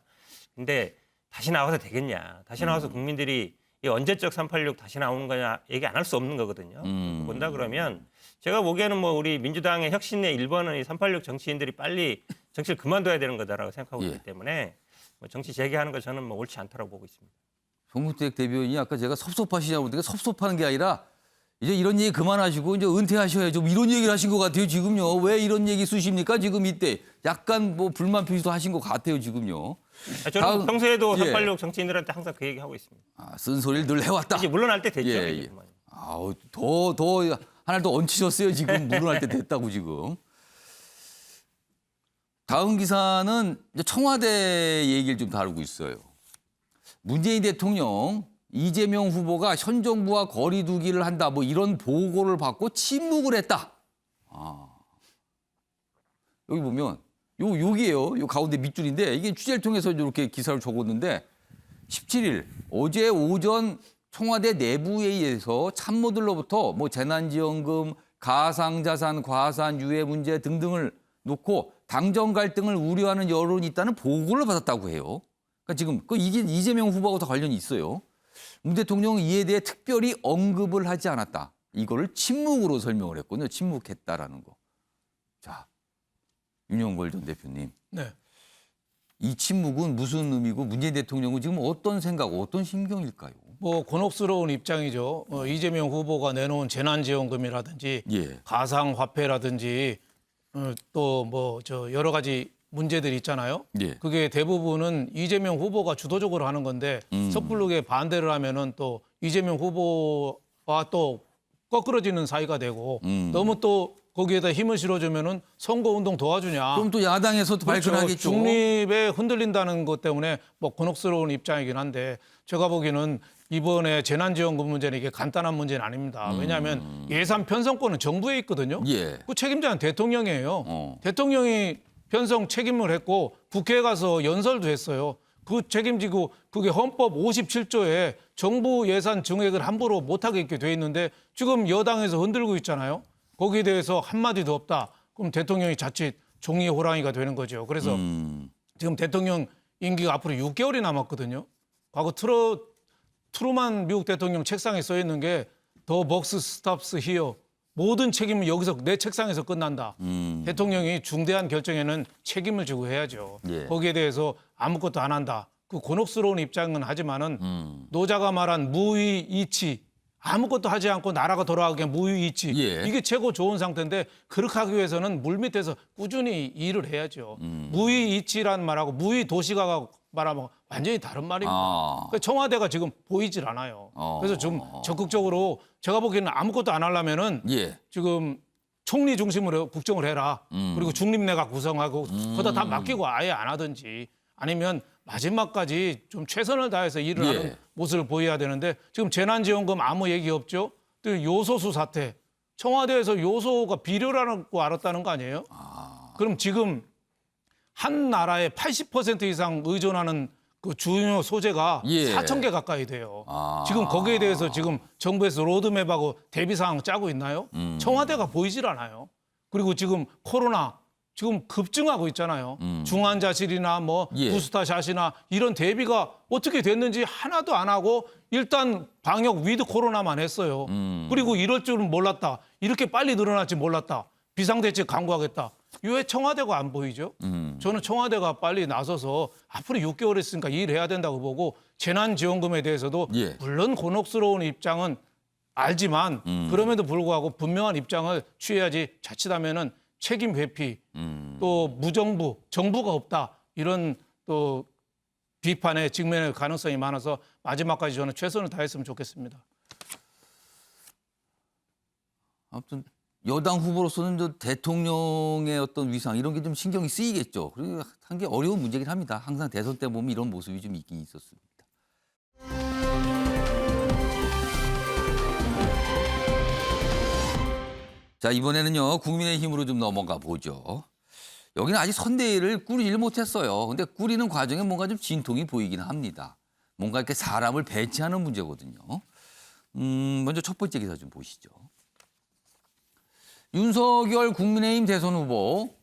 근데 다시 나와서 되겠냐. 다시 나와서 국민들이 이 언제적 386 다시 나오는 거냐 얘기 안 할 수 없는 거거든요. 본다 그러면 제가 보기에는 뭐 우리 민주당의 혁신의 1번은 이 386 정치인들이 빨리 정치를 그만둬야 되는 거다라고 생각하고 있기 때문에 뭐 정치 재개하는 거 저는 뭐 옳지 않다고 보고 있습니다. 정국택 대변인이 아까 제가 섭섭하시냐고 그러니까 섭섭하는 게 아니라 이제 이런 얘기 그만하시고 이제 은퇴하셔야죠. 이런 얘기를 하신 것 같아요, 지금요. 왜 이런 얘기 쓰십니까? 지금 이때 약간 뭐 불만 표시도 하신 것 같아요, 지금요. 저는 평소에도 예. 386 정치인들한테 항상 그 얘기 하고 있습니다. 쓴소리를 늘 해왔다. 이제 물러날 때 됐죠. 예, 이제 예. 그만. 더 하나 더 얹히셨어요, 지금. 물러날 때 됐다고 지금. 다음 기사는 이제 청와대 얘기를 좀 다루고 있어요. 문재인 대통령, 이재명 후보가 현 정부와 거리 두기를 한다. 뭐 이런 보고를 받고 침묵을 했다. 여기 보면 여기에요. 요 가운데 밑줄인데 이게 취재를 통해서 이렇게 기사를 적었는데 17일 어제 오전 청와대 내부회의에서 참모들로부터 뭐 재난지원금, 가상자산, 과산 유예 문제 등등을 놓고 당정 갈등을 우려하는 여론이 있다는 보고를 받았다고 해요. 그러니까 지금 이게 이재명 후보하고 다 관련이 있어요. 문 대통령은 이에 대해 특별히 언급을 하지 않았다. 이거를 침묵으로 설명을 했거든요. 침묵했다라는 거. 자, 윤영걸 전 대표님. 네. 이 침묵은 무슨 의미고 문재인 대통령은 지금 어떤 생각, 어떤 심경일까요? 뭐 곤혹스러운 입장이죠. 이재명 후보가 내놓은 재난지원금이라든지 예. 가상화폐라든지 또 뭐 여러 가지 문제들이 있잖아요. 예. 그게 대부분은 이재명 후보가 주도적으로 하는 건데 섣부르게 반대를 하면은 또 이재명 후보와 또 거꾸러지는 사이가 되고 너무 또 거기에다 힘을 실어주면은 선거운동 도와주냐. 그럼 또 야당에서도 그렇죠. 발끈하겠죠. 중립에 흔들린다는 것 때문에 뭐 곤혹스러운 입장이긴 한데 제가 보기에는 이번에 재난지원금 문제는 이게 간단한 문제는 아닙니다. 왜냐하면 예산 편성권은 정부에 있거든요. 예. 그 책임자는 대통령이에요. 대통령이 편성 책임을 했고 국회에 가서 연설도 했어요. 그 책임지고 그게 헌법 57조에 정부 예산 증액을 함부로 못하게 이렇게 돼 있는데 지금 여당에서 흔들고 있잖아요. 거기에 대해서 한마디도 없다. 그럼 대통령이 자칫 종이의 호랑이가 되는 거죠. 그래서 지금 대통령 임기가 앞으로 6개월이 남았거든요. 과거 트루만 미국 대통령 책상에 써 있는 게 The buck stops here. 모든 책임은 여기서 내 책상에서 끝난다. 대통령이 중대한 결정에는 책임을 지고 해야죠. 예. 거기에 대해서 아무것도 안 한다. 그 곤혹스러운 입장은 하지만은 노자가 말한 무의 이치, 아무것도 하지 않고 나라가 돌아가게 무의 이치. 예. 이게 최고 좋은 상태인데 그렇게 하기 위해서는 물밑에서 꾸준히 일을 해야죠. 무의 이치라는 말하고 무의 도시가가 말하면 완전히 다른 말입니다. 그러니까 청와대가 지금 보이질 않아요. 그래서 좀 적극적으로 제가 보기에는 아무것도 안 하려면은 예. 지금 총리 중심으로 국정을 해라. 그리고 중립내각 구성하고 거기다 다 맡기고 아예 안 하든지 아니면 마지막까지 좀 최선을 다해서 일을 예. 하는 모습을 보여야 되는데 지금 재난지원금 아무 얘기 없죠. 또 요소수 사태. 청와대에서 요소가 비료라고 알았다는 거 아니에요? 그럼 지금 한 나라에 80% 이상 의존하는 그 주요 소재가 예. 4,000개 가까이 돼요. 지금 거기에 대해서 지금 정부에서 로드맵하고 대비사항 짜고 있나요? 청와대가 보이질 않아요. 그리고 지금 코로나 지금 급증하고 있잖아요. 중환자실이나 뭐 예. 부스터샷이나 이런 대비가 어떻게 됐는지 하나도 안 하고 일단 방역 위드 코로나만 했어요. 그리고 이럴 줄은 몰랐다. 이렇게 빨리 늘어날지 몰랐다. 비상대책 강구하겠다. 왜 청와대가 안 보이죠? 저는 청와대가 빨리 나서서 앞으로 6개월 있으니까 일해야 된다고 보고 재난지원금에 대해서도 예. 물론 곤혹스러운 입장은 알지만 그럼에도 불구하고 분명한 입장을 취해야지 자칫하면은 책임 회피 또 무정부, 정부가 없다 이런 또 비판에 직면할 가능성이 많아서 마지막까지 저는 최선을 다했으면 좋겠습니다. 아무튼 여당 후보로서는 저 대통령의 어떤 위상 이런 게 좀 신경이 쓰이겠죠. 그리고 한 게 어려운 문제긴 합니다. 항상 대선 때 보면 이런 모습이 좀 있긴 있었습니다. 자, 이번에는요, 국민의힘으로 좀 넘어가 보죠. 여기는 아직 선대위를 꾸리질 못했어요. 근데 꾸리는 과정에 뭔가 좀 진통이 보이긴 합니다. 뭔가 이렇게 사람을 배치하는 문제거든요. 먼저 첫 번째 기사 좀 보시죠. 윤석열 국민의힘 대선 후보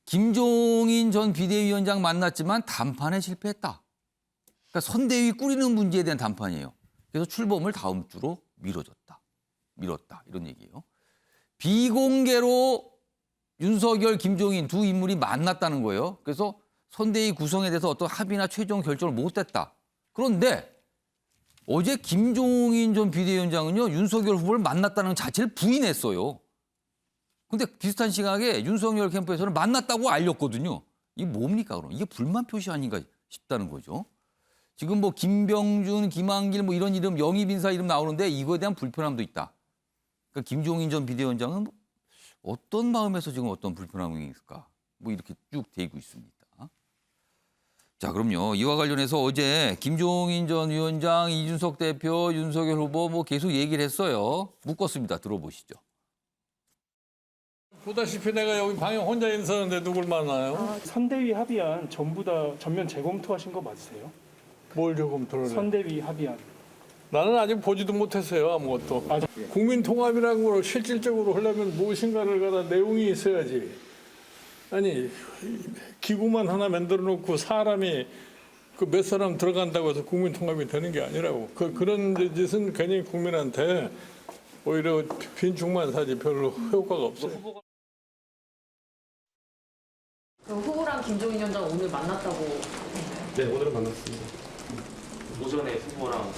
김종인 전 비대위원장 만났지만 담판에 실패했다. 그러니까 선대위 꾸리는 문제에 대한 담판이에요. 그래서 출범을 다음 주로 밀었다 이런 얘기예요. 비공개로 윤석열, 김종인 두 인물이 만났다는 거예요. 그래서 선대위 구성에 대해서 어떤 합의나 최종 결정을 못했다. 그런데 어제 김종인 전 비대위원장은요, 윤석열 후보를 만났다는 자체를 부인했어요. 근데 비슷한 시각에 윤석열 캠프에서는 만났다고 알렸거든요. 이게 뭡니까 그럼? 이게 불만 표시 아닌가 싶다는 거죠. 지금 뭐 김병준, 김한길 뭐 이런 이름, 영입 인사 이름 나오는데 이거에 대한 불편함도 있다. 그러니까 김종인 전 비대위원장은 어떤 마음에서 지금 어떤 불편함이 있을까? 뭐 이렇게 쭉 되고 있습니다. 자, 그럼요. 이와 관련해서 어제 김종인 전 위원장, 이준석 대표, 윤석열 후보 뭐 계속 얘기를 했어요. 묶었습니다. 들어보시죠. 보다시피 내가 여기 방에 혼자 있었는데 누굴 만나요? 선대위 합의안 전부 다 전면 재검토하신 거 맞으세요? 뭘 재검토를 해? 선대위 합의안. 나는 아직 보지도 못했어요, 아무것도. 국민 통합이라는 걸 실질적으로 하려면 무엇인가를 갖다 내용이 있어야지. 아니, 기구만 하나 만들어 놓고 사람이 그 몇 사람 들어간다고 해서 국민 통합이 되는 게 아니라고. 그런 짓은 괜히 국민한테 오히려 빈축만 사지 별로 효과가 없어요. 후보랑 김종인 위원장 오늘 만났다고. 네, 오늘은 만났습니다. 오전에 후보랑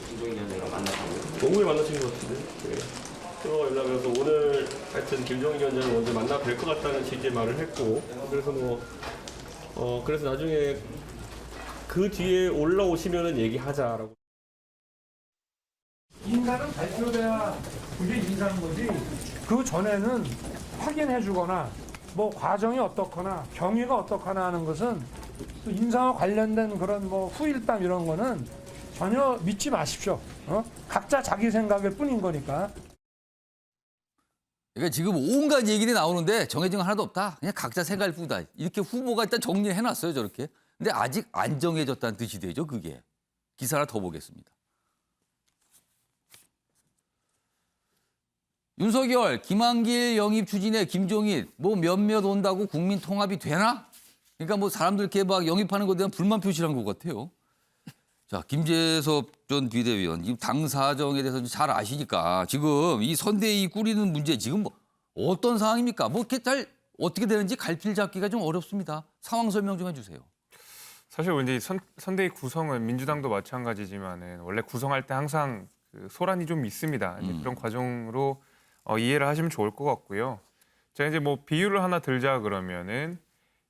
김종인 위원장이랑 만났다고요? 오후에 만나신 것 같은데. 네. 후보가 연락이 와서 오늘 하여튼 김종인 위원장을 먼저 만나 뵐 것 같다는 취지의 말을 했고, 그래서 그래서 나중에 그 뒤에 올라오시면은 얘기하자라고. 인사는 발표돼야 그게 인사인 거지. 그 전에는 확인해주거나 뭐 과정이 어떻거나 경위가 어떻거나 하는 것은 또 인사와 관련된 그런 뭐 후일담 이런 거는 전혀 믿지 마십시오. 각자 자기 생각일 뿐인 거니까. 그러니까 지금 온갖 얘기들이 나오는데 정해진 건 하나도 없다. 그냥 각자 생각일 뿐이다. 이렇게 후보가 일단 정리해놨어요, 저렇게. 근데 아직 안 정해졌다는 뜻이 되죠, 그게. 기사 하나 더 보겠습니다. 윤석열, 김한길 영입 추진에 김종인 뭐 몇몇 온다고 국민 통합이 되나? 그러니까 뭐 사람들 이렇게 막 영입하는 것에 대한 불만 표시를 한 것 같아요. 자, 김재섭 전 비대위원, 이 당 사정에 대해서 잘 아시니까 지금 이 선대위 꾸리는 문제 지금 뭐 어떤 상황입니까? 뭐 이렇게 잘 어떻게 되는지 갈피를 잡기가 좀 어렵습니다. 상황 설명 좀 해주세요. 사실 이제 선대위 구성은 민주당도 마찬가지지만은 원래 구성할 때 항상 그 소란이 좀 있습니다. 이제 그런 과정으로 이해를 하시면 좋을 것 같고요. 제가 이제 뭐 비유를 하나 들자 그러면은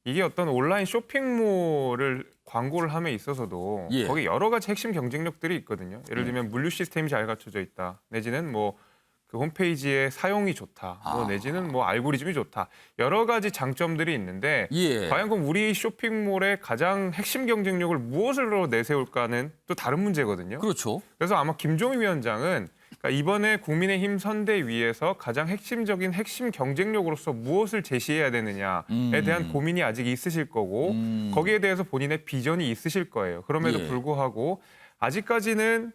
이게 어떤 온라인 쇼핑몰을 광고를 함에 있어서도 예. 거기 여러 가지 핵심 경쟁력들이 있거든요. 예를 들면 물류 시스템이 잘 갖춰져 있다. 내지는 뭐 그 홈페이지의 사용이 좋다. 뭐 내지는 뭐 알고리즘이 좋다. 여러 가지 장점들이 있는데 예. 과연 그럼 우리 쇼핑몰의 가장 핵심 경쟁력을 무엇으로 내세울까는 또 다른 문제거든요. 그렇죠. 그래서 아마 김종인 위원장은 그러니까 이번에 국민의힘 선대위에서 가장 핵심적인 핵심 경쟁력으로서 무엇을 제시해야 되느냐에 대한 고민이 아직 있으실 거고 거기에 대해서 본인의 비전이 있으실 거예요. 그럼에도 예. 불구하고 아직까지는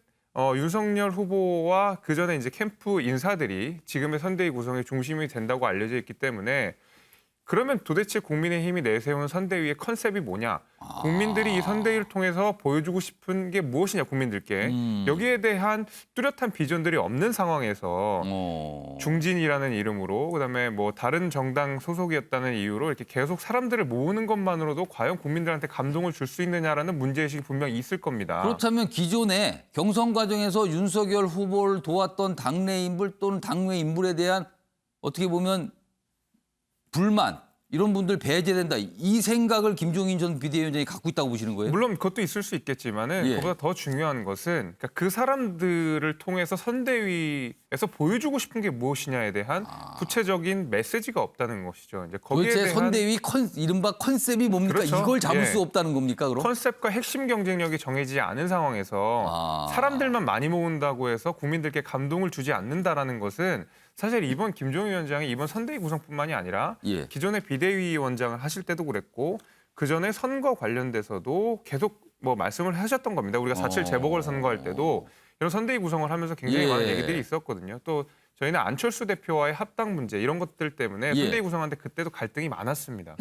윤석열 후보와 그 전에 이제 캠프 인사들이 지금의 선대위 구성의 중심이 된다고 알려져 있기 때문에 그러면 도대체 국민의힘이 내세우는 선대위의 컨셉이 뭐냐? 국민들이 이 선대위를 통해서 보여주고 싶은 게 무엇이냐, 국민들께. 여기에 대한 뚜렷한 비전들이 없는 상황에서 중진이라는 이름으로 그다음에 뭐 다른 정당 소속이었다는 이유로 이렇게 계속 사람들을 모으는 것만으로도 과연 국민들한테 감동을 줄 수 있느냐라는 문제의식이 분명히 있을 겁니다. 그렇다면 기존에 경선 과정에서 윤석열 후보를 도왔던 당내 인물 또는 당외 인물에 대한 어떻게 보면 불만 이런 분들 배제된다. 이 생각을 김종인 전 비대위원장이 갖고 있다고 보시는 거예요? 물론 그것도 있을 수 있겠지만은 예. 그보다 더 중요한 것은 그러니까 그 사람들을 통해서 선대위에서 보여주고 싶은 게 무엇이냐에 대한 구체적인 메시지가 없다는 것이죠. 이제 거기에 도대체 대한 선대위 이른바 컨셉이 뭡니까? 그렇죠. 이걸 잡을 예. 수 없다는 겁니까? 그럼? 컨셉과 핵심 경쟁력이 정해지지 않은 상황에서 사람들만 많이 모은다고 해서 국민들께 감동을 주지 않는다라는 것은 사실 이번 김종인 위원장이 이번 선대위 구성뿐만이 아니라 예. 기존의 비대위원장을 하실 때도 그랬고 그 전에 선거 관련돼서도 계속 뭐 말씀을 하셨던 겁니다. 우리가 4.7 재보궐선거할 때도 이런 선대위 구성을 하면서 굉장히 예. 많은 얘기들이 있었거든요. 또 저희는 안철수 대표와의 합당 문제 이런 것들 때문에 예. 선대위 구성하는데 그때도 갈등이 많았습니다.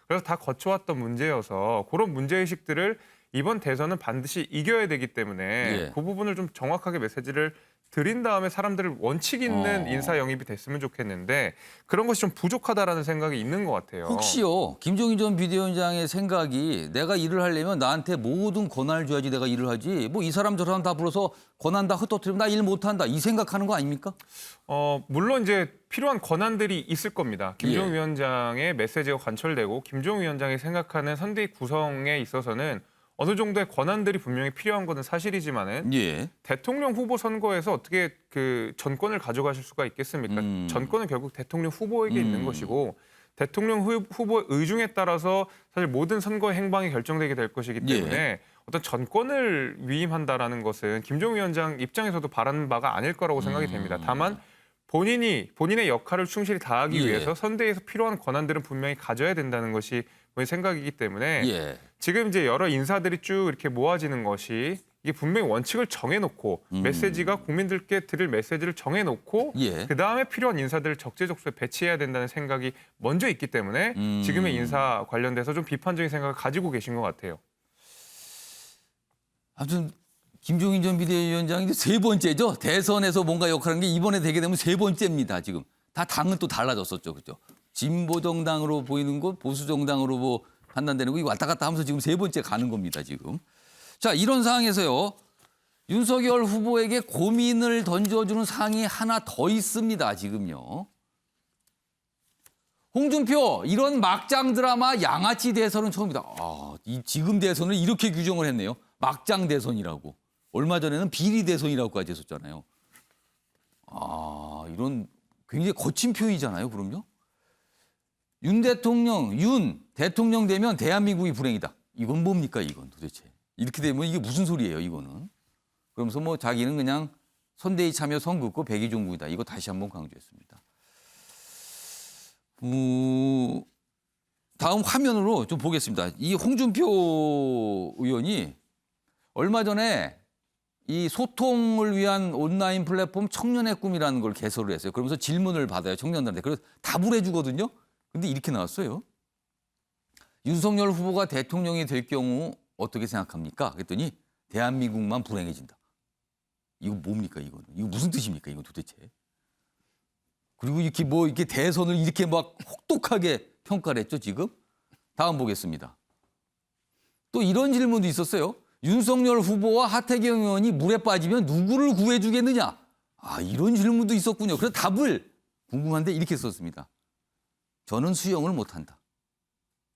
그래서 다 거쳐왔던 문제여서 그런 문제의식들을 이번 대선은 반드시 이겨야 되기 때문에 예. 그 부분을 좀 정확하게 메시지를 드린 다음에 사람들을 원칙 있는 인사 영입이 됐으면 좋겠는데 그런 것이 좀 부족하다라는 생각이 있는 것 같아요. 혹시요, 김종인 전 비대위원장의 생각이 내가 일을 하려면 나한테 모든 권한을 줘야지 내가 일을 하지 뭐 이 사람 저 사람 다 불러서 권한 다 흩어뜨리면 나 일 못한다 이 생각하는 거 아닙니까? 물론 이제 필요한 권한들이 있을 겁니다. 김종인 예. 위원장의 메시지가 관철되고 김종인 위원장이 생각하는 선대위 구성에 있어서는 어느 정도의 권한들이 분명히 필요한 것은 사실이지만은 예. 대통령 후보 선거에서 어떻게 그 전권을 가져가실 수가 있겠습니까? 전권은 결국 대통령 후보에게 있는 것이고 대통령 후보의 의중에 따라서 사실 모든 선거 행방이 결정되게 될 것이기 때문에 예. 어떤 전권을 위임한다라는 것은 김종인 위원장 입장에서도 바라는 바가 아닐 거라고 생각이 됩니다. 다만 본인의 역할을 충실히 다하기 예. 위해서 선대위에서 필요한 권한들은 분명히 가져야 된다는 것이 본인 생각이기 때문에 예. 지금 이제 여러 인사들이 쭉 이렇게 모아지는 것이 이게 분명히 원칙을 정해놓고 메시지가 국민들께 드릴 메시지를 정해놓고 예. 그다음에 필요한 인사들을 적재적소에 배치해야 된다는 생각이 먼저 있기 때문에 지금의 인사 관련돼서 좀 비판적인 생각을 가지고 계신 것 같아요. 아무튼 김종인 전 비대위원장이 이제 세 번째죠. 대선에서 뭔가 역할하는 게 이번에 되게 되면 세 번째입니다. 지금 다 당은 또 달라졌었죠, 그죠? 진보 정당으로 보이는 거, 보수 정당으로 뭐 판단되는 거, 이거 왔다 갔다 하면서 지금 세 번째 가는 겁니다, 지금. 자, 이런 상황에서요. 윤석열 후보에게 고민을 던져주는 사항이 하나 더 있습니다, 지금요. 홍준표, 이런 막장 드라마 양아치 대선은 처음이다. 이 지금 대선을 이렇게 규정을 했네요. 막장 대선이라고. 얼마 전에는 비리 대선이라고까지 했었잖아요. 이런 굉장히 거친 표현이잖아요, 그럼요. 윤 대통령 되면 대한민국이 불행이다. 이건 뭡니까, 이건 도대체. 이렇게 되면 이게 무슨 소리예요, 이거는. 그러면서 뭐 자기는 그냥 선대위 참여 선긋고 백의종군이다. 이거 다시 한번 강조했습니다. 다음 화면으로 좀 보겠습니다. 이 홍준표 의원이 얼마 전에 이 소통을 위한 온라인 플랫폼 청년의 꿈이라는 걸 개설을 했어요. 그러면서 질문을 받아요, 청년들한테. 그래서 답을 해주거든요. 근데 이렇게 나왔어요. 윤석열 후보가 대통령이 될 경우 어떻게 생각합니까? 그랬더니 대한민국만 불행해진다. 이거 뭡니까, 이거는? 이거 무슨 뜻입니까, 이거 도대체? 그리고 이렇게 뭐 이렇게 대선을 이렇게 막 혹독하게 평가를 했죠, 지금? 다음 보겠습니다. 또 이런 질문도 있었어요. 윤석열 후보와 하태경 의원이 물에 빠지면 누구를 구해주겠느냐? 아, 이런 질문도 있었군요. 그래서 답을 궁금한데 이렇게 썼습니다. 저는 수영을 못한다.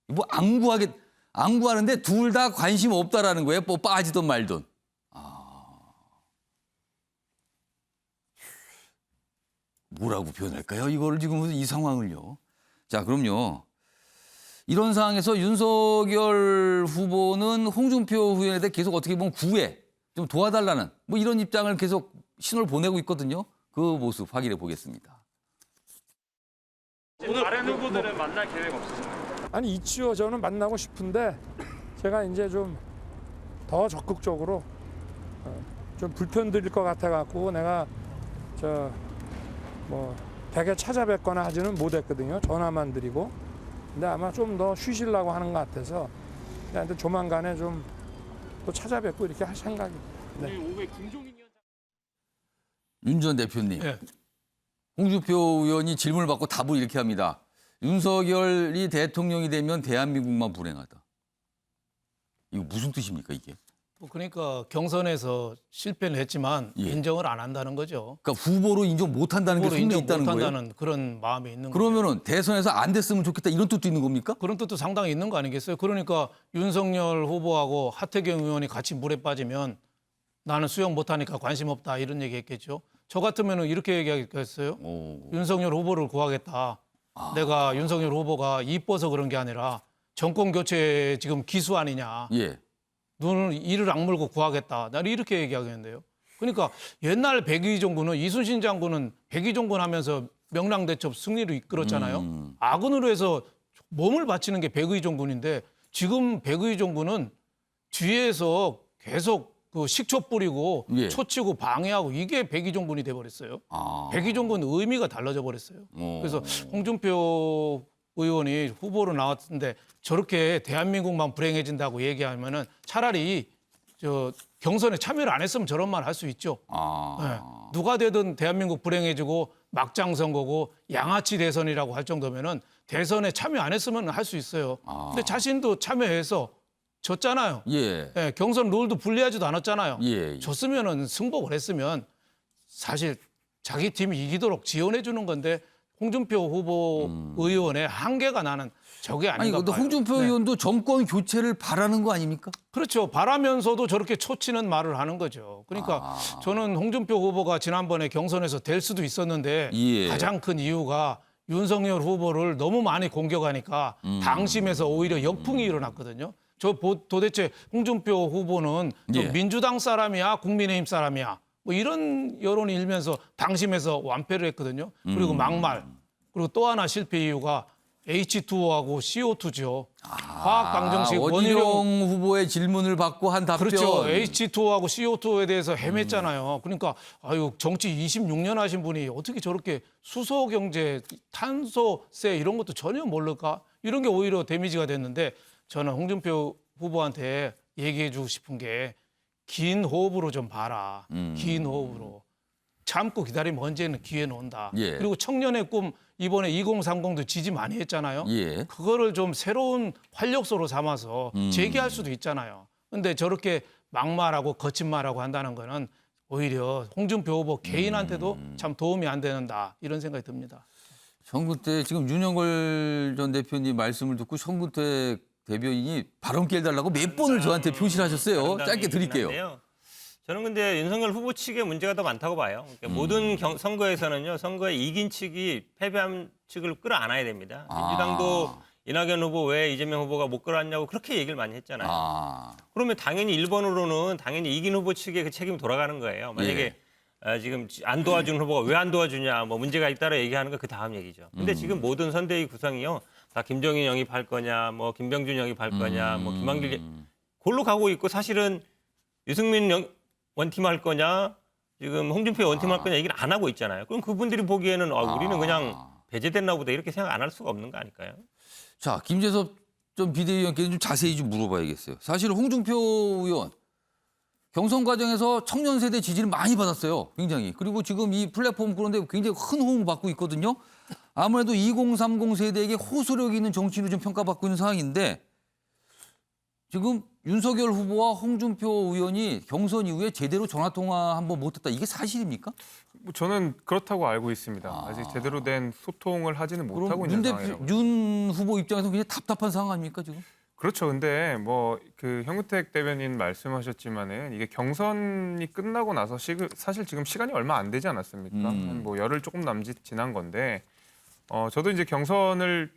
뭐 안구하는데 둘 다 관심 없다라는 거예요. 뭐 빠지든 말든. 뭐라고 표현할까요? 이거를 지금 이 상황을요. 자, 그럼요. 이런 상황에서 윤석열 후보는 홍준표 의원에 대해 계속 어떻게 보면 구애, 좀 도와달라는 뭐 이런 입장을 계속 신호를 보내고 있거든요. 그 모습 확인해 보겠습니다. 오늘 다른 후보들은 만날 계획 없으신가요? 아니 있죠. 저는 만나고 싶은데 제가 이제 좀 더 적극적으로 좀 불편드릴 것 같아 갖고 내가 뭐 댁에 찾아뵙거나 하지는 못했거든요. 전화만 드리고. 근데 아마 좀 더 쉬시려고 하는 것 같아서 근데 조만간에 좀 또 찾아뵙고 이렇게 할 생각입니다. 네. 오후에 김종인 위원장. 윤 전 대표님. 네. 홍준표 의원이 질문을 받고 답을 이렇게 합니다. 윤석열이 대통령이 되면 대한민국만 불행하다. 이거 무슨 뜻입니까, 이게? 그러니까 경선에서 실패는 했지만 예. 인정을 안 한다는 거죠. 그러니까 후보로 인정 못한다는 게 후보로 속내 인정 있다는 거예요? 못한다는 그런 마음이 있는 거죠. 그러면은 대선에서 안 됐으면 좋겠다 이런 뜻도 있는 겁니까? 그런 뜻도 상당히 있는 거 아니겠어요? 그러니까 윤석열 후보하고 하태경 의원이 같이 물에 빠지면 나는 수영 못하니까 관심 없다 이런 얘기했겠죠. 저 같으면 이렇게 얘기하겠어요. 윤석열 후보를 구하겠다. 내가 윤석열 후보가 이뻐서 그런 게 아니라 정권 교체 지금 기수 아니냐. 예. 눈을 이를 악물고 구하겠다. 나는 이렇게 얘기하겠는데요. 그러니까 옛날 백의종군은 이순신 장군은 백의종군 하면서 명랑대첩 승리를 이끌었잖아요. 아군으로 해서 몸을 바치는 게 백의종군인데 지금 백의종군은 뒤에서 계속 그 식초 뿌리고 예. 초치고 방해하고 이게 백의종군이 돼버렸어요. 백의종군 의미가 달라져 버렸어요. 그래서 홍준표 의원이 후보로 나왔는데 저렇게 대한민국만 불행해진다고 얘기하면은 차라리 저 경선에 참여를 안 했으면 저런 말 할 수 있죠. 네. 누가 되든 대한민국 불행해지고 막장 선거고 양아치 대선이라고 할 정도면은 대선에 참여 안 했으면 할 수 있어요. 근데 자신도 참여해서 졌잖아요. 예. 네, 경선 룰도 불리하지도 않았잖아요. 예. 졌으면은 승복을 했으면 사실 자기 팀이 이기도록 지원해 주는 건데 홍준표 후보 의원의 한계가 나는 저게 아니, 아닌가 근데 봐요. 홍준표 네. 의원도 정권 교체를 바라는 거 아닙니까? 그렇죠. 바라면서도 저렇게 초치는 말을 하는 거죠. 그러니까 저는 홍준표 후보가 지난번에 경선에서 될 수도 있었는데 예. 가장 큰 이유가 윤석열 후보를 너무 많이 공격하니까 당심에서 오히려 역풍이 일어났거든요. 도대체 홍준표 후보는 예. 민주당 사람이야, 국민의힘 사람이야. 뭐 이런 여론이 일면서 당심에서 완패를 했거든요. 그리고 막말. 그리고 또 하나 실패 이유가 H2O하고 CO2죠. 화학 방정식 원희룡 후보의 질문을 받고 한 답변. 그렇죠. H2O하고 CO2에 대해서 헤맸잖아요. 그러니까 아유 정치 26년 하신 분이 어떻게 저렇게 수소 경제, 탄소세 이런 것도 전혀 모를까? 이런 게 오히려 데미지가 됐는데 저는 홍준표 후보한테 얘기해 주고 싶은 게 긴 호흡으로 좀 봐라. 긴 호흡으로. 참고 기다리면 언제는 기회는 온다. 예. 그리고 청년의 꿈 이번에 2030도 지지 많이 했잖아요. 예. 그거를 좀 새로운 활력소로 삼아서 재기할 수도 있잖아요. 근데 저렇게 막말하고 거친 말하고 한다는 거는 오히려 홍준표 후보 개인한테도 참 도움이 안 되는다. 이런 생각이 듭니다. 선거 때 지금 윤영걸 전 대표님 말씀을 듣고 선거때 대변인이 발언기 해달라고 몇 번을 저한테 표시를 하셨어요. 짧게 드릴게요. 한데요. 저는 근데 윤석열 후보 측의 문제가 더 많다고 봐요. 그러니까 모든 선거에서는요, 선거에 이긴 측이 패배한 측을 끌어안아야 됩니다. 민주당도 이낙연 후보 왜 이재명 후보가 못 끌어왔냐고 그렇게 얘기를 많이 했잖아요. 그러면 당연히 1번으로는 당연히 이긴 후보 측에 그 책임이 돌아가는 거예요. 만약에 지금 안 도와준 후보가 왜 안 도와주냐, 뭐 문제가 있다라 얘기하는 거 그 다음 얘기죠. 근데 지금 모든 선대위 구성이요, 다 김종인 영입할 거냐, 뭐 김병준 영입할 거냐, 뭐 김한길 골로 가고 있고 사실은 유승민 원팀 할 거냐, 지금 홍준표 원팀 할 거냐 얘기를 안 하고 있잖아요. 그럼 그분들이 보기에는 우리는 그냥 배제됐나 보다 이렇게 생각 안 할 수가 없는 거 아닐까요? 자, 김재섭 전 비대위원께는 좀 자세히 좀 물어봐야겠어요. 사실 홍준표 의원 경선 과정에서 청년 세대 지지를 많이 받았어요. 굉장히. 그리고 지금 이 플랫폼 그런데 굉장히 큰 호응을 받고 있거든요. 아무래도 2030 세대에게 호소력 있는 정치인으로 좀 평가받고 있는 상황인데 지금 윤석열 후보와 홍준표 의원이 경선 이후에 제대로 전화통화 한번 못했다. 이게 사실입니까? 뭐 저는 그렇다고 알고 있습니다. 아직 제대로 된 소통을 하지는 못하고 있는 상황이라고. 윤 후보 입장에서 굉장히 답답한 상황 아닙니까 지금? 그렇죠. 근데 뭐 그 형우택 대변인 말씀하셨지만은 이게 경선이 끝나고 나서 사실 지금 시간이 얼마 안 되지 않았습니까? 한 뭐 열흘 조금 남짓 지난 건데 저는 이제 경선을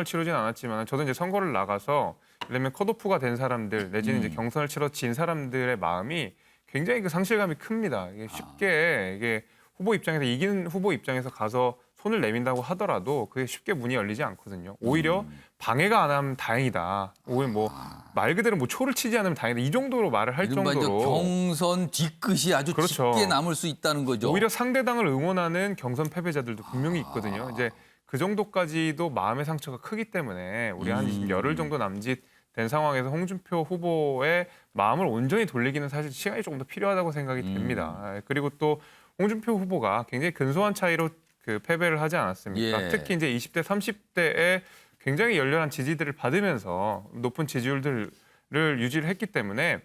치르진 않았지만 저도 이제 선거를 나가서 예를 들면 컷오프가 된 사람들 내지는 이제 경선을 치러 진 사람들의 마음이 굉장히 그 상실감이 큽니다. 이게 쉽게 이게 후보 입장에서 이기는 후보 입장에서 가서 손을 내민다고 하더라도 그게 쉽게 문이 열리지 않거든요. 오히려 방해가 안 하면 다행이다. 오히려 뭐 말 그대로 뭐 초를 치지 않으면 다행이다. 이 정도로 말을 할 이른바 정도로 이제 경선 뒤끝이 아주 그렇죠. 짙게 남을 수 있다는 거죠. 오히려 상대당을 응원하는 경선 패배자들도 분명히 있거든요. 이제 그 정도까지도 마음의 상처가 크기 때문에 우리 한 지금 열흘 정도 남짓 된 상황에서 홍준표 후보의 마음을 온전히 돌리기는 사실 시간이 조금 더 필요하다고 생각이 됩니다. 그리고 또 홍준표 후보가 굉장히 근소한 차이로 그 패배를 하지 않았습니까? 예. 특히 이제 20대, 30대에 굉장히 열렬한 지지들을 받으면서 높은 지지율들을 유지를 했기 때문에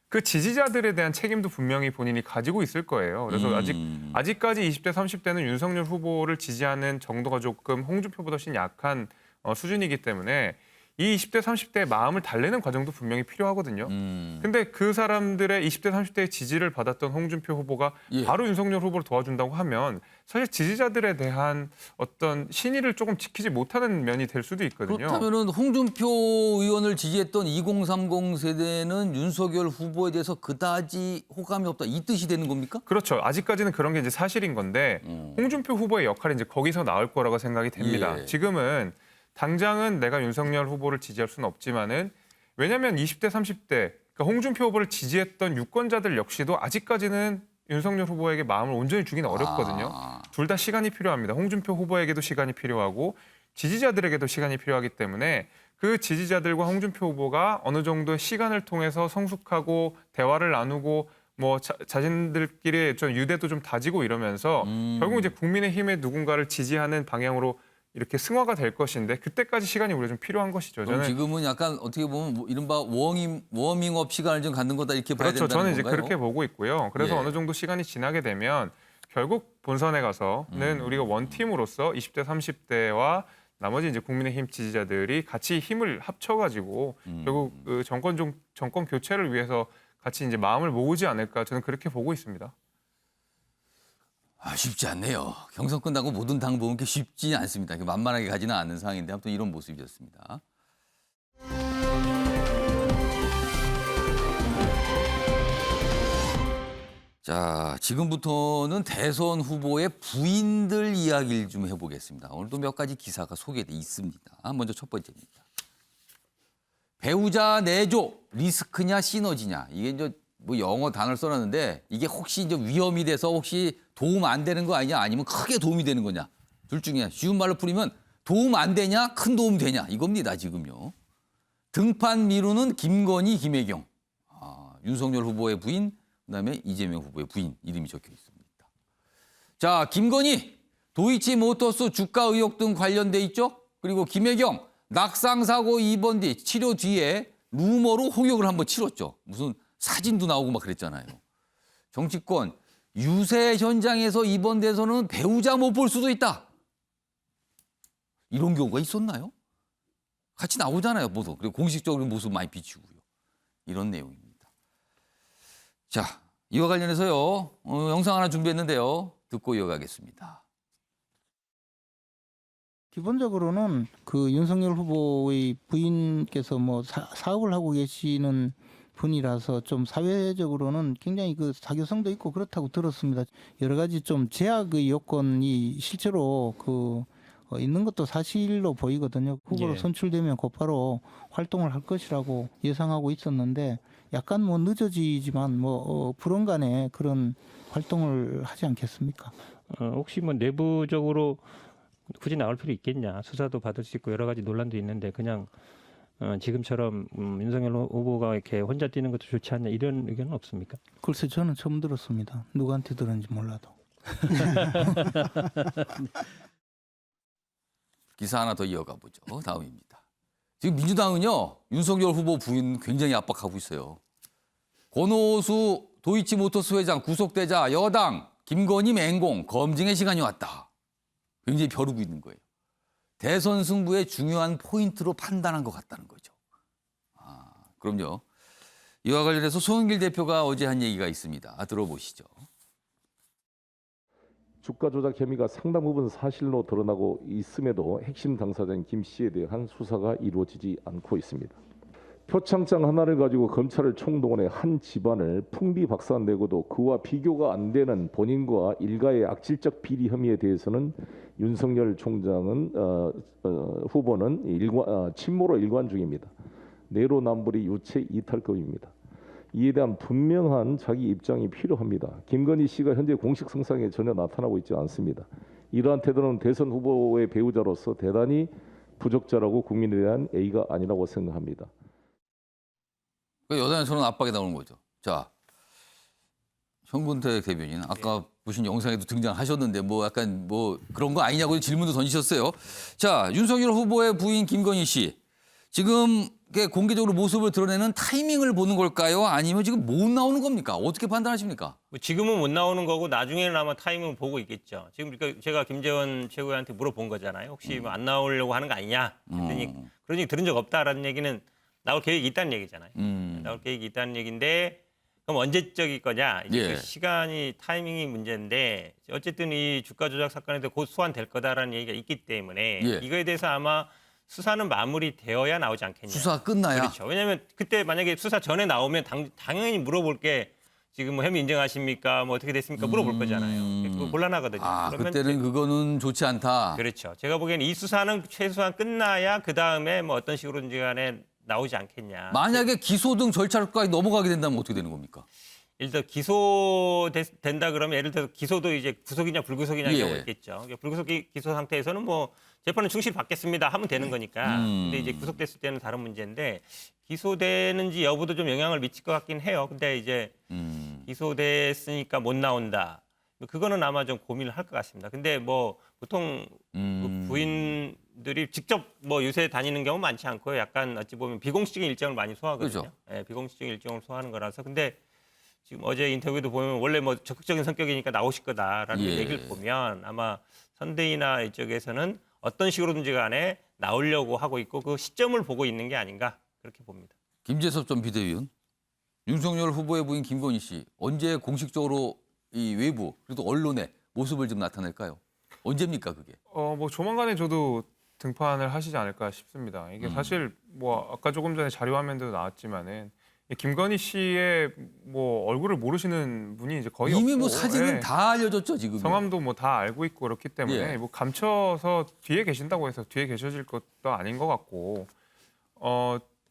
그 지지자들에 대한 책임도 분명히 본인이 가지고 있을 거예요. 그래서 아직까지 20대, 30대는 윤석열 후보를 지지하는 정도가 조금 홍준표보다 훨씬 약한 수준이기 때문에 이 20대, 30대의 마음을 달래는 과정도 분명히 필요하거든요. 근데 그 사람들의 20대, 30대의 지지를 받았던 홍준표 후보가 바로 윤석열 후보를 도와준다고 하면 사실 지지자들에 대한 어떤 신의를 조금 지키지 못하는 면이 될 수도 있거든요. 그렇다면은 홍준표 의원을 지지했던 2030 세대는 윤석열 후보에 대해서 그다지 호감이 없다 이 뜻이 되는 겁니까? 그렇죠. 아직까지는 그런 게 이제 사실인 건데 홍준표 후보의 역할이 이제 거기서 나올 거라고 생각이 됩니다. 예. 지금은 당장은 내가 윤석열 후보를 지지할 수는 없지만은 왜냐하면 20대, 30대 그러니까 홍준표 후보를 지지했던 유권자들 역시도 아직까지는 윤석열 후보에게 마음을 온전히 주기는 어렵거든요. 둘 다 시간이 필요합니다. 홍준표 후보에게도 시간이 필요하고 지지자들에게도 시간이 필요하기 때문에 그 지지자들과 홍준표 후보가 어느 정도의 시간을 통해서 성숙하고 대화를 나누고 뭐 자신들끼리 좀 유대도 좀 다지고 이러면서 결국 이제 국민의힘의 누군가를 지지하는 방향으로 이렇게 승화가 될 것인데 그때까지 시간이 우리가 좀 필요한 것이죠. 저는 지금은 약간 어떻게 보면 뭐 이른바 워밍업 시간을 좀 갖는 거다 이렇게 봐야 그렇죠. 된다는 저는 이제 건가요? 그렇게 보고 있고요. 그래서 어느 정도 시간이 지나게 되면 결국 본선에 가서는 우리가 원팀으로서 20대, 30대와 나머지 이제 국민의힘 지지자들이 같이 힘을 합쳐가지고 결국 그 정권 교체를 위해서 같이 이제 마음을 모으지 않을까 저는 그렇게 보고 있습니다. 쉽지 않네요. 경선 끝나고 모든 당 모은 게 쉽지 않습니다. 만만하게 가지는 않는 상황인데 아무튼 이런 모습이었습니다. 자, 지금부터는 대선 후보의 부인들 이야기를 좀 해보겠습니다. 오늘도 몇 가지 기사가 소개돼 있습니다. 먼저 첫 번째입니다. 배우자 내조 리스크냐 시너지냐 이게 이제 뭐 영어 단어를 써놨는데 이게 혹시 이제 위험이 돼서 혹시 도움 안 되는 거 아니냐 아니면 크게 도움이 되는 거냐 둘 중에 쉬운 말로 풀이면 도움 안 되냐 큰 도움 되냐 이겁니다 지금요. 등판 미루는 김건희 김혜경 윤석열 후보의 부인 그다음에 이재명 후보의 부인 이름이 적혀 있습니다. 자 김건희 도이치모터스 주가 의혹 등 관련돼 있죠. 그리고 김혜경 낙상 사고 입원 뒤 치료 뒤에 루머로 홍역을 한번 치렀죠. 무슨 사진도 나오고 막 그랬잖아요. 정치권 유세 현장에서 입원돼서는 배우자 못 볼 수도 있다. 이런 경우가 있었나요? 같이 나오잖아요. 모습. 그리고 공식적으로 모습 많이 비추고요. 이런 내용입니다. 자, 이와 관련해서요. 영상 하나 준비했는데요. 듣고 이어가겠습니다. 기본적으로는 그 윤석열 후보의 부인께서 뭐 사업을 하고 계시는 분이라서 좀 사회적으로는 굉장히 그 사교성도 있고 그렇다고 들었습니다. 여러 가지 좀 제약의 요건이 실제로 있는 것도 사실로 보이거든요. 후보로 예. 선출되면 곧바로 활동을 할 것이라고 예상하고 있었는데 약간 뭐 늦어지지만 불언간에 그런 활동을 하지 않겠습니까? 혹시 뭐 내부적으로 굳이 나올 필요 있겠냐. 수사도 받을 수 있고 여러 가지 논란도 있는데 그냥 지금처럼 윤석열 후보가 이렇게 혼자 뛰는 것도 좋지 않냐 이런 의견은 없습니까? 글쎄 저는 처음 들었습니다. 누구한테 들었는지 몰라도. 기사 하나 더 이어가 보죠. 다음입니다. 지금 민주당은요. 윤석열 후보 부인 굉장히 압박하고 있어요. 권오수 도이치모터스 회장 구속되자 여당 김건희 맹공 검증의 시간이 왔다. 굉장히 벼르고 있는 거예요. 대선 승부의 중요한 포인트로 판단한 것 같다는 거죠. 그럼요. 이와 관련해서 송영길 대표가 어제 한 얘기가 있습니다. 들어보시죠. 주가 조작 혐의가 상당 부분 사실로 드러나고 있음에도 핵심 당사자인 김 씨에 대한 수사가 이루어지지 않고 있습니다. 표창장 하나를 가지고 검찰을 총동원해 한 집안을 풍비박산내고도 그와 비교가 안 되는 본인과 일가의 악질적 비리 혐의에 대해서는 윤석열 총장은 후보는 침모로 일관 중입니다. 내로남불이 유체 이탈급입니다. 이에 대한 분명한 자기 입장이 필요합니다. 김건희 씨가 현재 공식 성상에 전혀 나타나고 있지 않습니다. 이러한 태도는 대선 후보의 배우자로서 대단히 부적절하고 국민에 대한 예의가 아니라고 생각합니다. 여당에서는 압박이 나오는 거죠. 자, 현근택 대변인 아까 보신 영상에도 등장하셨는데 약간 그런 거 아니냐고 질문도 던지셨어요. 자, 윤석열 후보의 부인 김건희 씨 지금 공개적으로 모습을 드러내는 타이밍을 보는 걸까요? 아니면 지금 못 나오는 겁니까? 어떻게 판단하십니까? 지금은 못 나오는 거고 나중에는 아마 타이밍을 보고 있겠죠. 지금 그러니까 제가 김재원 최고위원한테 물어본 거잖아요. 혹시 안 나오려고 하는 거 아니냐? 그랬더니 그런 얘기 들은 적 없다라는 얘기는 나올 계획이 있다는 얘기잖아요. 나올 계획이 있다는 얘기인데 그럼 언제적일 거냐? 이제 그 시간이 타이밍이 문제인데 어쨌든 이 주가 조작 사건에도 곧 소환될 거다라는 얘기가 있기 때문에 이거에 대해서 아마 수사는 마무리되어야 나오지 않겠냐. 수사 끝나야? 그렇죠. 왜냐하면 그때 만약에 수사 전에 나오면 당연히 물어볼 게 지금 혐의 인정하십니까? 어떻게 됐습니까? 물어볼 거잖아요. 그거 곤란하거든요. 그러면 그때는 그거는 좋지 않다. 그렇죠. 제가 보기에는 이 수사는 최소한 끝나야 그다음에 어떤 식으로든지 간에 나오지 않겠냐. 만약에 기소 등 절차까지 넘어가게 된다면 어떻게 되는 겁니까? 예를 들어 기소된다 그러면 예를 들어 기소도 이제 구속이냐 불구속이냐 경우가 있겠죠. 불구속 기소 상태에서는 재판은 충실히 받겠습니다 하면 되는 거니까. 근데 이제 구속됐을 때는 다른 문제인데 기소되는지 여부도 좀 영향을 미칠 것 같긴 해요. 근데 이제 기소됐으니까 못 나온다. 그거는 아마 좀 고민을 할 것 같습니다. 근데 보통 그 부인들이 직접 요새 다니는 경우 많지 않고요. 약간 어찌 보면 비공식적인 일정을 많이 소화하거든요. 그렇죠. 네, 비공식적인 일정을 소화하는 거라서. 근데 지금 어제 인터뷰도 보면 원래 적극적인 성격이니까 나오실 거다라는 얘기를 보면 아마 선대위나 이쪽에서는 어떤 식으로든지 간에 나오려고 하고 있고 그 시점을 보고 있는 게 아닌가 그렇게 봅니다. 김재섭 전 비대위원, 윤석열 후보의 부인 김건희 씨 언제 공식적으로 이 외부 그리고 언론에 모습을 좀 나타낼까요? 언제입니까 그게? 조만간에 저도 등판을 하시지 않을까 싶습니다. 이게 사실 아까 조금 전에 자료 화면도 나왔지만은 김건희 씨의 얼굴을 모르시는 분이 이제 거의 이미 없고 사진은 다 알려졌죠 지금. 성함도 다 알고 있고 그렇기 때문에 감춰서 뒤에 계신다고 해서 뒤에 계셔질 것도 아닌 것 같고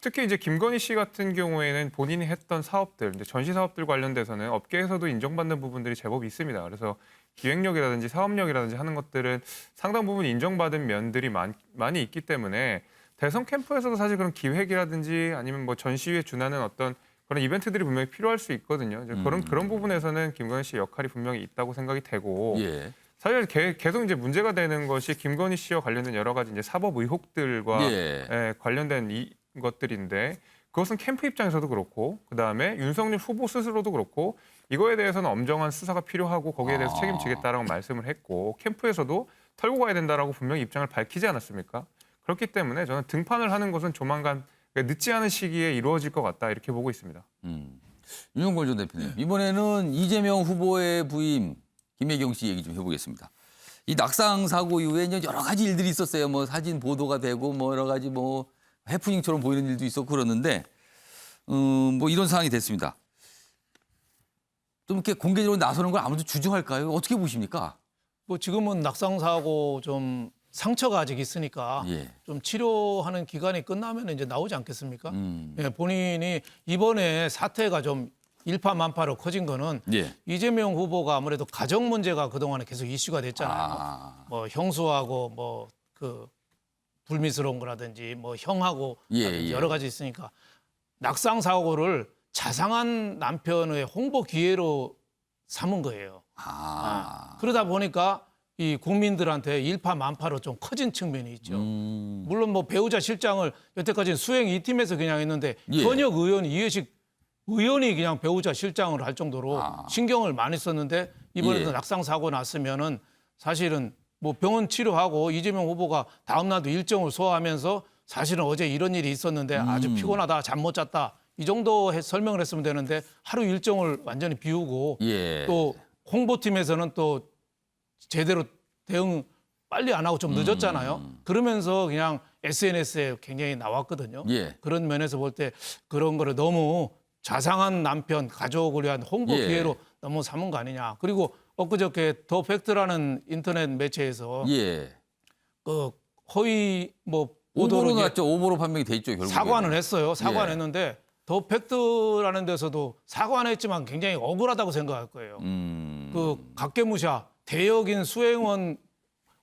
특히 이제 김건희 씨 같은 경우에는 본인이 했던 사업들, 이제 전시 사업들 관련돼서는 업계에서도 인정받는 부분들이 제법 있습니다. 그래서 기획력이라든지 사업력이라든지 하는 것들은 상당 부분 인정받은 면들이 많이 있기 때문에 대선 캠프에서도 사실 그런 기획이라든지 아니면 전시회에 준하는 어떤 그런 이벤트들이 분명히 필요할 수 있거든요. 이제 그런 부분에서는 김건희 씨 역할이 분명히 있다고 생각이 되고 사실 계속 이제 문제가 되는 것이 김건희 씨와 관련된 여러 가지 이제 사법 의혹들과 관련된 것들인데 그것은 캠프 입장에서도 그렇고 그다음에 윤석열 후보 스스로도 그렇고 이거에 대해서는 엄정한 수사가 필요하고 거기에 대해서 책임지겠다라고 말씀을 했고 캠프에서도 털고 가야 된다라고 분명히 입장을 밝히지 않았습니까? 그렇기 때문에 저는 등판을 하는 것은 조만간 늦지 않은 시기에 이루어질 것 같다 이렇게 보고 있습니다. 윤용걸 전 대표님, 이번에는 이재명 후보의 부인 김혜경 씨 얘기 좀 해보겠습니다. 이 낙상 사고 이후에 이제 여러 가지 일들이 있었어요. 뭐 사진 보도가 되고 뭐 여러 가지 뭐 해프닝처럼 보이는 일도 있었고 그러는데 뭐 이런 상황이 됐습니다. 좀 이렇게 공개적으로 나서는 걸 아무도 주저할까요? 어떻게 보십니까? 뭐 지금은 낙상 사고 좀 상처가 아직 있으니까 예. 좀 치료하는 기간이 끝나면 이제 나오지 않겠습니까? 예, 본인이 이번에 사태가 좀 일파만파로 커진 거는 예. 이재명 후보가 아무래도 가정 문제가 그동안에 계속 이슈가 됐잖아요. 뭐 형수하고 뭐 그 불미스러운 거라든지 뭐 형하고 예. 여러 가지 있으니까 낙상 사고를 자상한 남편의 홍보 기회로 삼은 거예요. 그러다 보니까 이 국민들한테 일파만파로 좀 커진 측면이 있죠. 물론 뭐 배우자 실장을 여태까지는 수행 2팀에서 그냥 했는데 예. 현역 의원 이해식 의원이 그냥 배우자 실장을 할 정도로 신경을 많이 썼는데 이번에도 예. 낙상 사고 났으면은 사실은 뭐 병원 치료하고 이재명 후보가 다음 날도 일정을 소화하면서 사실은 어제 이런 일이 있었는데 아주 피곤하다, 잠 못 잤다 이 정도 설명을 했으면 되는데 하루 일정을 완전히 비우고 예. 또 홍보팀에서는 또 제대로 대응 빨리 안 하고 좀 늦었잖아요. 그러면서 그냥 SNS에 굉장히 나왔거든요. 예. 그런 면에서 볼 때 그런 거를 너무 자상한 남편, 가족을 위한 홍보 예. 기회로 너무 삼은 거 아니냐. 그리고 엊그저께 더 팩트라는 인터넷 매체에서 예. 그 허위 뭐 오보로 보도를 났죠. 오보로 판명이 돼 있죠. 결국에. 사과는 했어요. 사과는 예. 했는데 더 팩트라는 데서도 사과는 했지만 굉장히 억울하다고 생각할 거예요. 그 각계무샤 대역인 수행원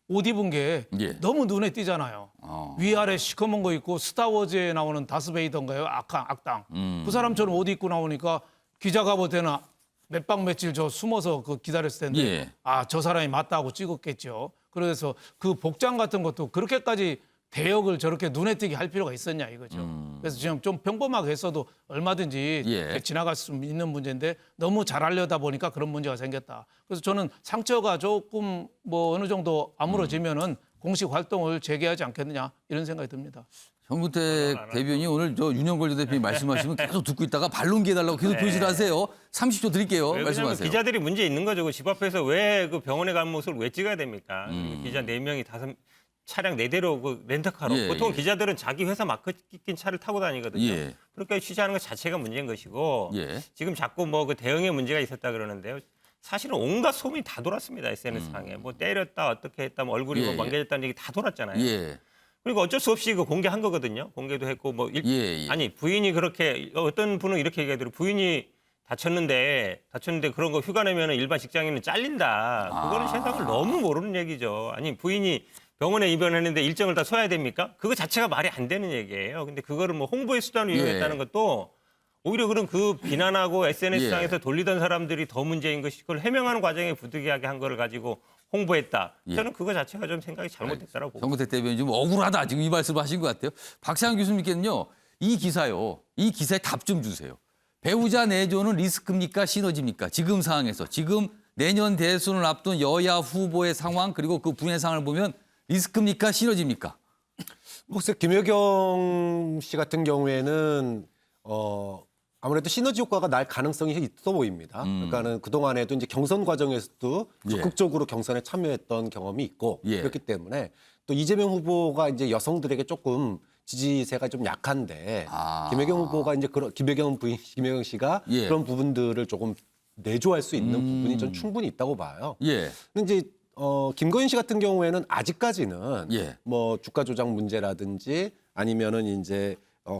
옷 입은 게 예. 너무 눈에 띄잖아요. 위아래 시커먼 거 있고 스타워즈에 나오는 다스베이더인가요? 악당. 그 사람처럼 옷 입고 나오니까 기자가 볼 때는 몇 박 며칠 저 숨어서 그 기다렸을 텐데 예. 저 사람이 맞다 하고 찍었겠죠. 그래서 그 복장 같은 것도 그렇게까지 대역을 저렇게 눈에 띄게 할 필요가 있었냐 이거죠. 그래서 지금 좀 평범하게 했어도 얼마든지 예. 지나갈 수 있는 문제인데 너무 잘하려다 보니까 그런 문제가 생겼다. 그래서 저는 상처가 조금 뭐 어느 정도 아물어지면은 공식 활동을 재개하지 않겠느냐 이런 생각이 듭니다. 현무택 대변인이 오늘 저 윤영걸 대표님 말씀하시면 계속 듣고 있다가 반론기 해달라고 계속 표시를 하세요. 30초 드릴게요. 왜냐면 말씀하세요. 기자들이 문제 있는 거죠. 그 집 앞에서 왜 그 병원에 간 모습을 왜 찍어야 됩니까? 기자 4명이 차량 4대로 그 렌터카로. 예, 보통 예. 기자들은 자기 회사 마크 낀 차를 타고 다니거든요. 예. 그러니까 취재하는 것 자체가 문제인 것이고 예. 지금 자꾸 뭐 그 대응에 문제가 있었다 그러는데요. 사실은 온갖 소문이 다 돌았습니다. SNS상에. 뭐 때렸다, 어떻게 했다, 뭐 얼굴이 예, 뭐 예. 망가졌다는 얘기 다 돌았잖아요. 예. 그리고 어쩔 수 없이 그 공개한 거거든요. 공개도 했고 뭐 예. 아니 부인이 그렇게 어떤 분은 이렇게 얘기하더라고요. 부인이 다쳤는데 그런 거 휴가 내면은 일반 직장인은 잘린다. 그거는 세상을 너무 모르는 얘기죠. 아니 부인이 병원에 입원했는데 일정을 다 서야 됩니까? 그거 자체가 말이 안 되는 얘기예요. 근데 그거를 뭐 홍보의 수단으로 예. 이용했다는 것도 오히려 그런 그 비난하고 SNS상에서 예. 돌리던 사람들이 더 문제인 것이 그걸 해명하는 과정에 부득이하게 한 거를 가지고 홍보했다. 예. 저는 그거 자체가 좀 생각이 잘못됐다라고 봅니다. 현무택 대변인 좀 억울하다 지금 이 말씀을 하신 것 같아요. 박찬영 교수님께는요. 이 기사에 답 좀 주세요. 배우자 내조는 리스크입니까 시너지입니까? 지금 상황에서 지금 내년 대선을 앞둔 여야 후보의 상황 그리고 그 부인의 상황을 보면 리스크입니까 시너지입니까? 글쎄 김여경 씨 같은 경우에는 아무래도 시너지 효과가 날 가능성이 있어 보입니다. 그러니까는 그 동안에도 이제 경선 과정에서도 적극적으로 경선에 참여했던 경험이 있고 그렇기 때문에 또 이재명 후보가 이제 여성들에게 조금 지지세가 좀 약한데 김여경 후보가 이제 김여경 부인 김여경 씨가 그런 부분들을 조금 내조할 수 있는 부분이 좀 충분히 있다고 봐요. 예. 근데 이제 김건희 씨 같은 경우에는 아직까지는 예. 뭐 주가 조작 문제라든지 아니면은 이제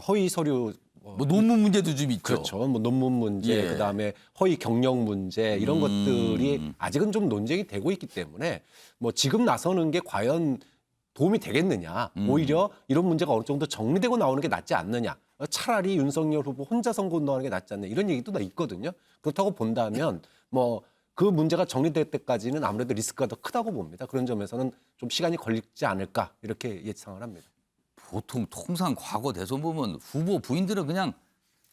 허위 서류 뭐 논문 문제도 좀 있죠. 그렇죠. 뭐 논문 문제, 예. 그다음에 허위 경력 문제 이런 것들이 아직은 좀 논쟁이 되고 있기 때문에 뭐 지금 나서는 게 과연 도움이 되겠느냐. 오히려 이런 문제가 어느 정도 정리되고 나오는 게 낫지 않느냐. 차라리 윤석열 후보 혼자 선거운동하는 게 낫지 않느냐. 이런 얘기도 다 있거든요. 그렇다고 본다면 뭐 그 문제가 정리될 때까지는 아무래도 리스크가 더 크다고 봅니다. 그런 점에서는 좀 시간이 걸리지 않을까 이렇게 예상을 합니다. 보통 통상 과거 대선 보면 후보 부인들은 그냥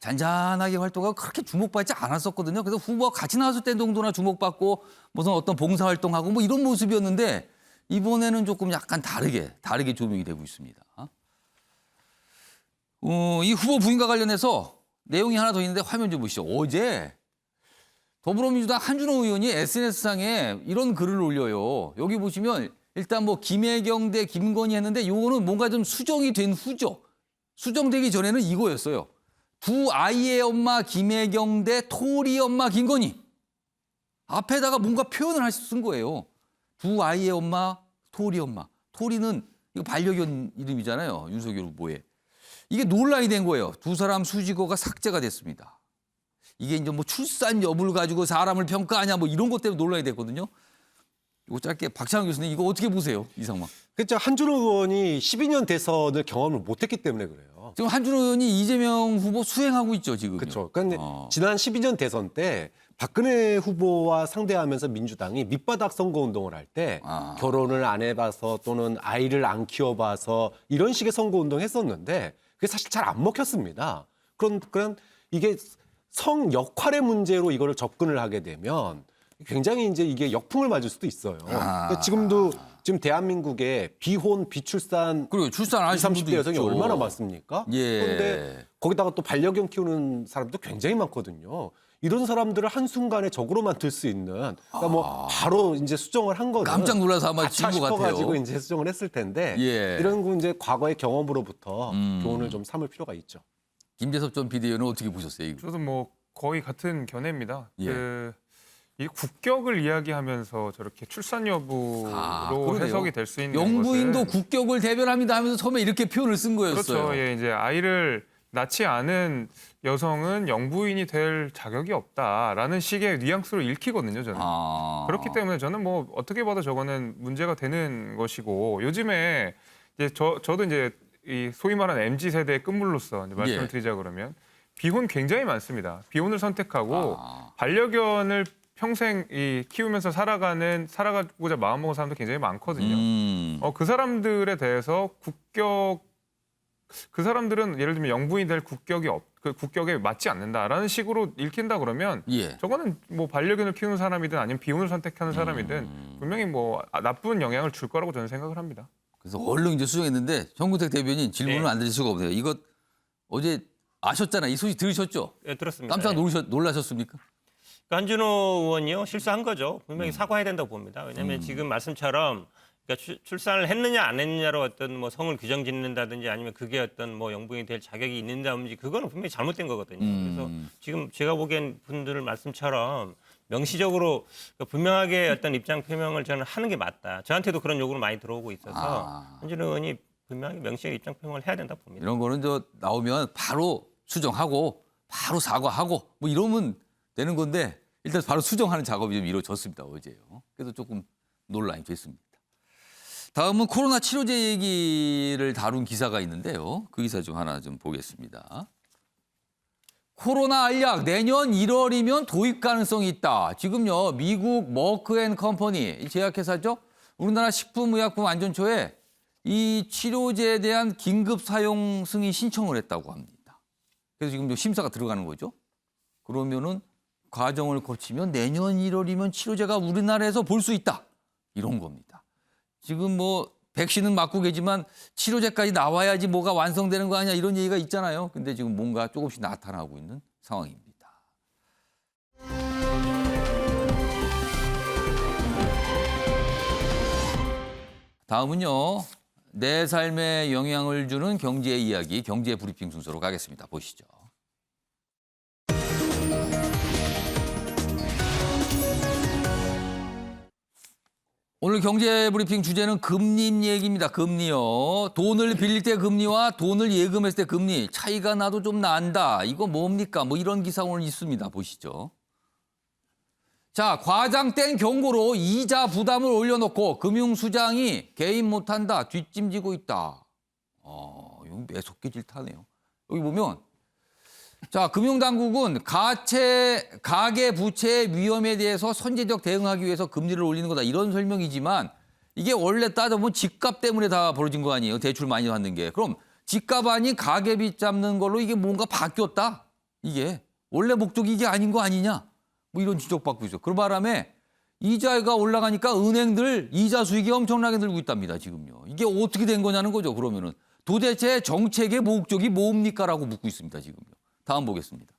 잔잔하게 활동하고 그렇게 주목받지 않았었거든요. 그래서 후보가 같이 나왔을 때 정도나 주목받고 무슨 어떤 봉사활동하고 뭐 이런 모습이었는데 이번에는 조금 약간 다르게 조명이 되고 있습니다. 이 후보 부인과 관련해서 내용이 하나 더 있는데 화면 좀 보시죠. 어제 더불어민주당 한준호 의원이 SNS상에 이런 글을 올려요. 여기 보시면 일단 뭐 김혜경 대 김건희 했는데 요거는 뭔가 좀 수정이 된 후죠. 수정되기 전에는 이거였어요. 두 아이의 엄마 김혜경 대 토리 엄마 김건희. 앞에다가 뭔가 표현을 쓴 거예요. 두 아이의 엄마 토리 엄마. 토리는 이거 반려견 이름이잖아요. 윤석열 후보의. 이게 논란이 된 거예요. 두 사람 수식어가 삭제가 됐습니다. 이게 이제 뭐 출산 여부를 가지고 사람을 평가하냐 뭐 이런 것 때문에 논란이 됐거든요. 이거 짧게 박찬호 교수님 이거 어떻게 보세요? 이 상황. 그렇죠. 한준호 의원이 12년 대선을 경험을 못했기 때문에 그래요. 지금 한준호 의원이 이재명 후보 수행하고 있죠, 지금. 그렇죠. 그러니까 지난 12년 대선 때 박근혜 후보와 상대하면서 민주당이 밑바닥 선거운동을 할 때 결혼을 안 해봐서 또는 아이를 안 키워봐서 이런 식의 선거운동 했었는데 그게 사실 잘 안 먹혔습니다. 그런 이게 성 역할의 문제로 이거를 접근을 하게 되면 굉장히 이제 이게 역풍을 맞을 수도 있어요. 그러니까 지금 대한민국에 비혼, 비출산, 그리고 출산 안 20, 하신 30대 여성이 있죠. 얼마나 많습니까? 예. 그런데 거기다가 또 반려견 키우는 사람도 굉장히 많거든요. 이런 사람들을 한순간에 적으로 만들 수 있는 그러니까 뭐 바로 이제 수정을 한 거는 깜짝 놀라서 아마 아차 진 것 같아요. 싶어가지고 이제 수정을 했을 텐데 예. 이런 거 이제 과거의 경험으로부터 교훈을 좀 삼을 필요가 있죠. 김재섭 전 비대위원은 어떻게 보셨어요? 이거? 저도 뭐 거의 같은 견해입니다. 예. 이 국격을 이야기하면서 저렇게 출산 여부로 그러네요. 해석이 될 수 있는 영부인도 것은 국격을 대변합니다 하면서 처음에 이렇게 표현을 쓴 거였어요. 그렇죠. 예, 이제 아이를 낳지 않은 여성은 영부인이 될 자격이 없다라는 식의 뉘앙스로 읽히거든요, 저는. 그렇기 때문에 저는 뭐 어떻게 봐도 저거는 문제가 되는 것이고 요즘에 이제 저도 이제 이 소위 말하는 MZ 세대의 끝물로서 이제 말씀을 드리자 그러면 비혼 굉장히 많습니다. 비혼을 선택하고 반려견을 평생 키우면서 살아가고자 마음먹은 사람도 굉장히 많거든요. 그 사람들에 대해서 그 사람들은 예를 들면 영부인이 될 그 국격에 맞지 않는다라는 식으로 읽힌다 그러면 저거는 뭐 반려견을 키우는 사람이든 아니면 비혼을 선택하는 사람이든 분명히 뭐 나쁜 영향을 줄 거라고 저는 생각을 합니다. 그래서 얼른 이제 수정했는데 정구택 대변인 질문을 안 드릴 수가 없네요. 이거 어제 아셨잖아요. 이 소식 들으셨죠? 네, 들었습니다. 깜짝 놀라셨습니까? 한준호 의원이요 실수한 거죠. 분명히 사과해야 된다고 봅니다. 왜냐하면 지금 말씀처럼 그러니까 출산을 했느냐 안 했느냐로 어떤 뭐 성을 규정짓는다든지 아니면 그게 어떤 뭐 영부인이 될 자격이 있는다든지 그거는 분명히 잘못된 거거든요. 그래서 지금 제가 보기엔 분들 말씀처럼 명시적으로 분명하게 어떤 입장 표명을 저는 하는 게 맞다. 저한테도 그런 요구를 많이 들어오고 있어서 한준호 의원이 분명하게 명시하게 입장 표명을 해야 된다고 봅니다. 이런 거는 나오면 바로 수정하고 바로 사과하고 뭐 이러면 되는 건데 일단 바로 수정하는 작업이 좀 이루어졌습니다. 어제요. 그래서 조금 논란이 됐습니다. 다음은 코로나 치료제 얘기를 다룬 기사가 있는데요. 그 기사 중 하나 좀 보겠습니다. 코로나 알약 내년 1월이면 도입 가능성이 있다. 지금요 미국 머크앤컴퍼니 제약회사죠. 우리나라 식품의약품안전처에 이 치료제에 대한 긴급 사용 승인 신청을 했다고 합니다. 그래서 지금 심사가 들어가는 거죠. 그러면은 과정을 거치면 내년 1월이면 치료제가 우리나라에서 볼 수 있다. 이런 겁니다. 지금 뭐 백신은 맞고 계지만 치료제까지 나와야지 뭐가 완성되는 거 아니야 이런 얘기가 있잖아요. 근데 지금 뭔가 조금씩 나타나고 있는 상황입니다. 다음은요. 내 삶에 영향을 주는 경제 이야기, 경제 브리핑 순서로 가겠습니다. 보시죠. 오늘 경제 브리핑 주제는 금리 얘기입니다. 금리요. 돈을 빌릴 때 금리와 돈을 예금했을 때 금리 차이가 나도 좀 난다. 이거 뭡니까? 뭐 이런 기사 오늘 있습니다. 보시죠. 자, 과장된 경고로 이자 부담을 올려놓고 금융수장이 개입 못한다. 뒷짐지고 있다. 이거 매섭게 질타네요. 여기 보면 자, 금융당국은 가계 부채의 위험에 대해서 선제적 대응하기 위해서 금리를 올리는 거다. 이런 설명이지만 이게 원래 따져보면 집값 때문에 다 벌어진 거 아니에요. 대출 많이 받는 게. 그럼 집값 아닌 가계빚 잡는 걸로 이게 뭔가 바뀌었다. 이게 원래 목적이 이게 아닌 거 아니냐. 뭐 이런 지적받고 있어요. 그 바람에 이자가 올라가니까 은행들 이자 수익이 엄청나게 늘고 있답니다. 지금요. 이게 어떻게 된 거냐는 거죠. 그러면은 도대체 정책의 목적이 뭡니까라고 묻고 있습니다. 지금요. 다음 보겠습니다.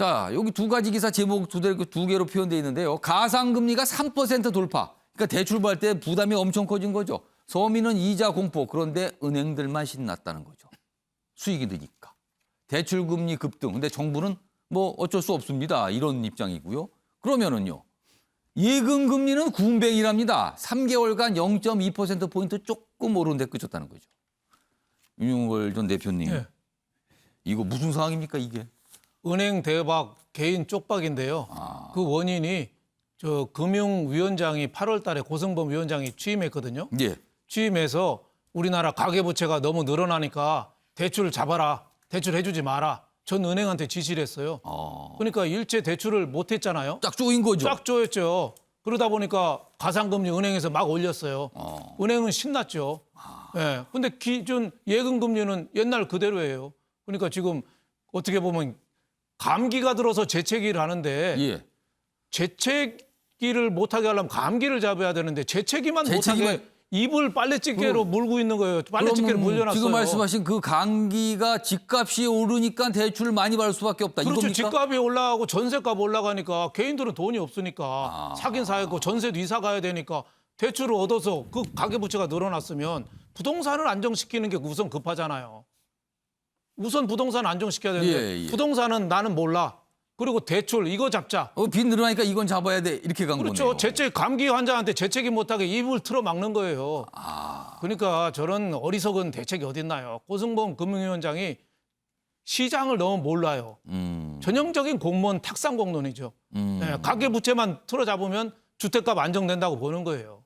자, 여기 두 가지 기사 제목 두 개로 표현되어 있는데요. 가상금리가 3% 돌파. 그러니까 대출 받을 때 부담이 엄청 커진 거죠. 서민은 이자 공포. 그런데 은행들만 신났다는 거죠. 수익이 느니까. 대출금리 급등. 근데 정부는 뭐 어쩔 수 없습니다. 이런 입장이고요. 그러면은요. 예금금리는 군뱅이랍니다. 3개월간 0.2%포인트 조금 오른 데 그쳤다는 거죠. 윤용걸 전 대표님. 네. 이거 무슨 상황입니까 이게? 은행 대박, 개인 쪽박인데요. 그 원인이 저 금융위원장이 8월 달에 고승범 위원장이 취임했거든요. 예. 취임해서 우리나라 가계부채가 너무 늘어나니까 대출을 잡아라. 대출 해주지 마라. 전 은행한테 지시를 했어요. 그러니까 일체 대출을 못 했잖아요. 쫙 조인 거죠. 쫙 조였죠. 그러다 보니까 가상금리 은행에서 막 올렸어요. 은행은 신났죠. 예. 근데 기존 예금금리는 옛날 그대로예요. 그러니까 지금 어떻게 보면 감기가 들어서 재채기를 하는데 예. 재채기를 못하게 하려면 감기를 잡아야 되는데 재채기만 못하게 입을 빨래집게로 물고 있는 거예요. 빨래집게를 물려놨어요. 지금 말씀하신 그 감기가 집값이 오르니까 대출을 많이 받을 수밖에 없다. 그렇죠. 이겁니까? 집값이 올라가고 전세값 올라가니까 개인들은 돈이 없으니까 사긴 사고 전세도 이사 가야 되니까 대출을 얻어서 그 가계부채가 늘어났으면 부동산을 안정시키는 게 우선 급하잖아요. 우선 부동산 안정시켜야 되는데 부동산은 나는 몰라. 그리고 대출 이거 잡자. 빚 늘어나니까 이건 잡아야 돼. 이렇게 간 거네요. 그렇죠. 재채기 감기 환자한테 재채기 못하게 입을 틀어 막는 거예요. 그러니까 저런 어리석은 대책이 어딨나요. 고승범 금융위원장이 시장을 너무 몰라요. 전형적인 공무원 탁상 공론이죠. 네, 가계부채만 틀어잡으면 주택값 안정된다고 보는 거예요.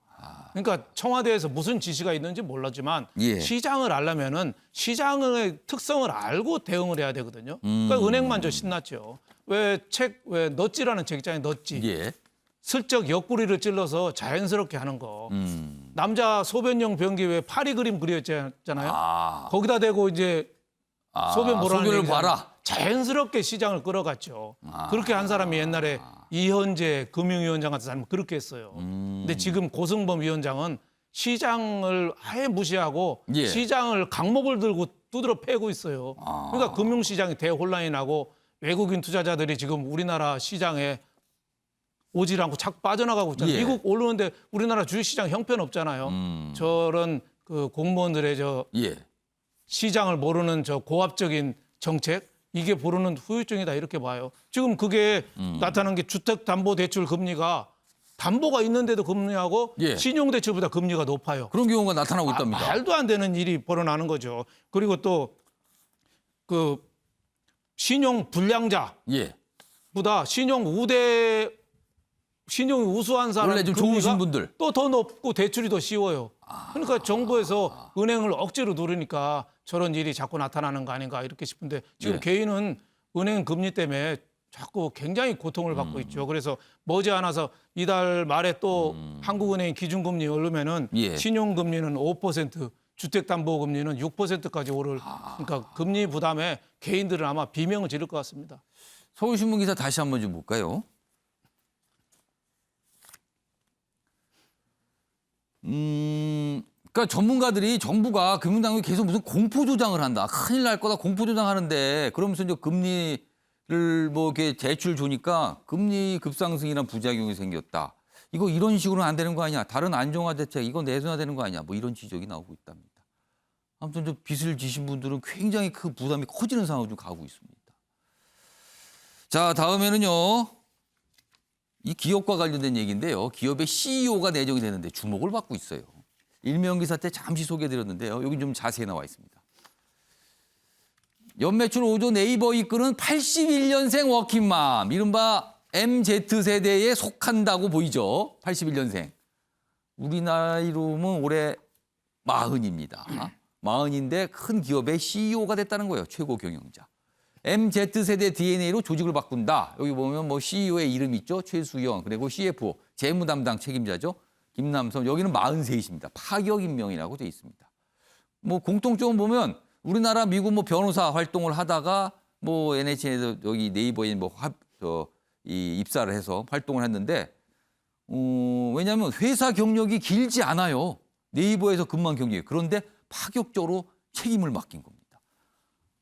그러니까 청와대에서 무슨 지시가 있는지 몰랐지만 시장을 알려면은 시장의 특성을 알고 대응을 해야 되거든요. 그러니까 은행만 저 신났죠. 왜 넛지라는 책 있잖아요. 넛지. 슬쩍 옆구리를 찔러서 자연스럽게 하는 거. 남자 소변용 변기 왜 파리 그림 그렸잖아요. 거기다 대고 이제 소변 보라는 소변을 봐라. 자연스럽게 시장을 끌어갔죠. 그렇게 한 사람이 옛날에 이현재 금융위원장 같은 사람은 그렇게 했어요. 근데 지금 고승범 위원장은 시장을 아예 무시하고 시장을 강목을 들고 두드러 패고 있어요. 그러니까 금융시장이 대혼란이 나고 외국인 투자자들이 지금 우리나라 시장에 오질 않고 자꾸 빠져나가고 있잖아요. 미국 오르는데 우리나라 주식시장 형편없잖아요. 저런 그 공무원들의 저 시장을 모르는 저 고압적인 정책 이게 부르는 후유증이다 이렇게 봐요. 지금 그게 나타난 게 주택담보대출 금리가 담보가 있는데도 금리하고 신용대출보다 금리가 높아요. 그런 경우가 나타나고 있답니다. 말도 안 되는 일이 벌어나는 거죠. 그리고 또 그 신용 불량자보다 신용이 우수한 사람 원래 좀 좋으신 분들 또 더 높고 대출이 더 쉬워요. 그러니까 정부에서 은행을 억지로 누르니까 저런 일이 자꾸 나타나는 거 아닌가 이렇게 싶은데 지금 개인은 은행 금리 때문에 자꾸 굉장히 고통을 받고 있죠. 그래서 머지않아서 이달 말에 또 한국은행 기준금리 오르면은 신용금리는 5%, 주택담보금리는 6%까지 오를. 그러니까 금리 부담에 개인들은 아마 비명을 지를 것 같습니다. 서울신문 기사 다시 한번 좀 볼까요? 그러니까 전문가들이 정부가 금융당국이 계속 무슨 공포조장을 한다. 큰일 날 거다 공포조장하는데 그러면서 이제 금리를 뭐 이렇게 대출 주니까 금리 급상승이란 부작용이 생겼다. 이거 이런 식으로는 안 되는 거 아니야. 다른 안정화 대책 이거 내놔야 되는 거 아니야. 뭐 이런 지적이 나오고 있답니다. 아무튼 저 빚을 지신 분들은 굉장히 그 부담이 커지는 상황으로 좀 가고 있습니다. 자, 다음에는요. 이 기업과 관련된 얘기인데요. 기업의 CEO가 내정이 되는데 주목을 받고 있어요. 일명 기사 때 잠시 소개해드렸는데요. 여기 좀 자세히 나와 있습니다. 연매출 5조 네이버 이끄는 81년생 워킹맘, 이른바 MZ세대에 속한다고 보이죠. 81년생. 우리 나이로는 올해 40입니다. 40인데 큰 기업의 CEO가 됐다는 거예요. 최고 경영자. MZ세대 DNA로 조직을 바꾼다. 여기 보면 뭐 CEO의 이름 있죠. 최수영, 그리고 CFO, 재무 담당 책임자죠. 김남선, 여기는 43이십니다. 파격 임명이라고 돼 있습니다. 뭐 공통점을 보면 우리나라 미국 뭐 변호사 활동을 하다가 뭐 NHN에서 여기 네이버에 뭐 입사를 해서 활동을 했는데 왜냐하면 회사 경력이 길지 않아요. 네이버에서 근무한 경력이. 그런데 파격적으로 책임을 맡긴 겁니다.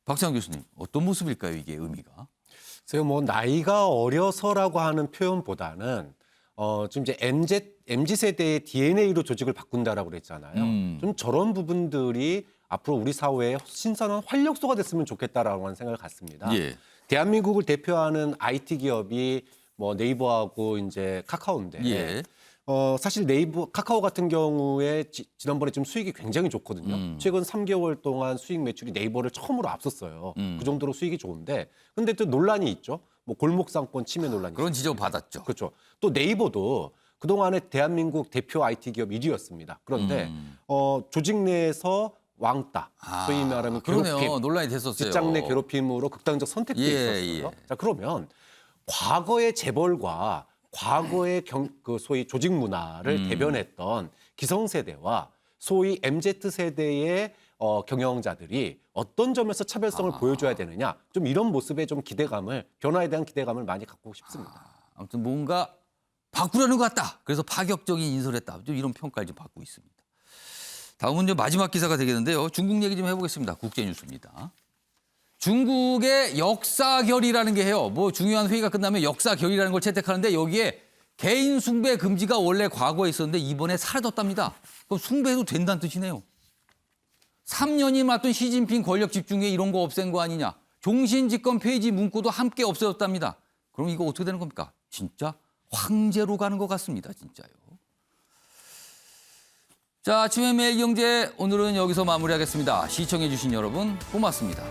박찬호 교수님, 어떤 모습일까요, 이게 의미가? 제가 뭐 나이가 어려서라고 하는 표현보다는 지금 이제 MZ 세대의 DNA로 조직을 바꾼다라고 그랬잖아요. 좀 저런 부분들이 앞으로 우리 사회의 신선한 활력소가 됐으면 좋겠다라고 하는 생각을 갖습니다. 예. 대한민국을 대표하는 IT 기업이 뭐 네이버하고 이제 카카오인데 예. 사실 카카오 같은 경우에 지난번에 좀 수익이 굉장히 좋거든요. 최근 3개월 동안 수익 매출이 네이버를 처음으로 앞섰어요. 그 정도로 수익이 좋은데 근데 또 논란이 있죠. 뭐 골목상권 침해 논란이 그런 지적 받았죠. 그렇죠. 또 네이버도 그동안에 대한민국 대표 IT 기업 1위였습니다. 그런데 조직 내에서 왕따, 소위 말하면 그러네요. 괴롭힘, 논란이 됐었어요. 직장 내 괴롭힘으로 극단적 선택도 있었어요. 자, 그러면 과거의 재벌과 과거의 그 소위 조직 문화를 대변했던 기성세대와 소위 MZ세대의 경영자들이 어떤 점에서 차별성을 보여줘야 되느냐. 좀 이런 모습에 좀 기대감을, 변화에 대한 기대감을 많이 갖고 싶습니다. 아무튼 뭔가 바꾸려는 것 같다. 그래서 파격적인 인사를 했다. 좀 이런 평가를 좀 받고 있습니다. 다음은 이제 마지막 기사가 되겠는데요. 중국 얘기 좀 해보겠습니다. 국제뉴스입니다. 중국의 역사결의라는 게 해요. 뭐 중요한 회의가 끝나면 역사결의라는 걸 채택하는데 여기에 개인 숭배 금지가 원래 과거에 있었는데 이번에 사라졌답니다. 그럼 숭배해도 된다는 뜻이네요. 3년이 맞던 시진핑 권력 집중에 이런 거 없앤 거 아니냐. 종신집권 폐지 문구도 함께 없어졌답니다. 그럼 이거 어떻게 되는 겁니까? 진짜 황제로 가는 것 같습니다. 진짜요. 자, 아침의 매일경제 오늘은 여기서 마무리하겠습니다. 시청해 주신 여러분 고맙습니다.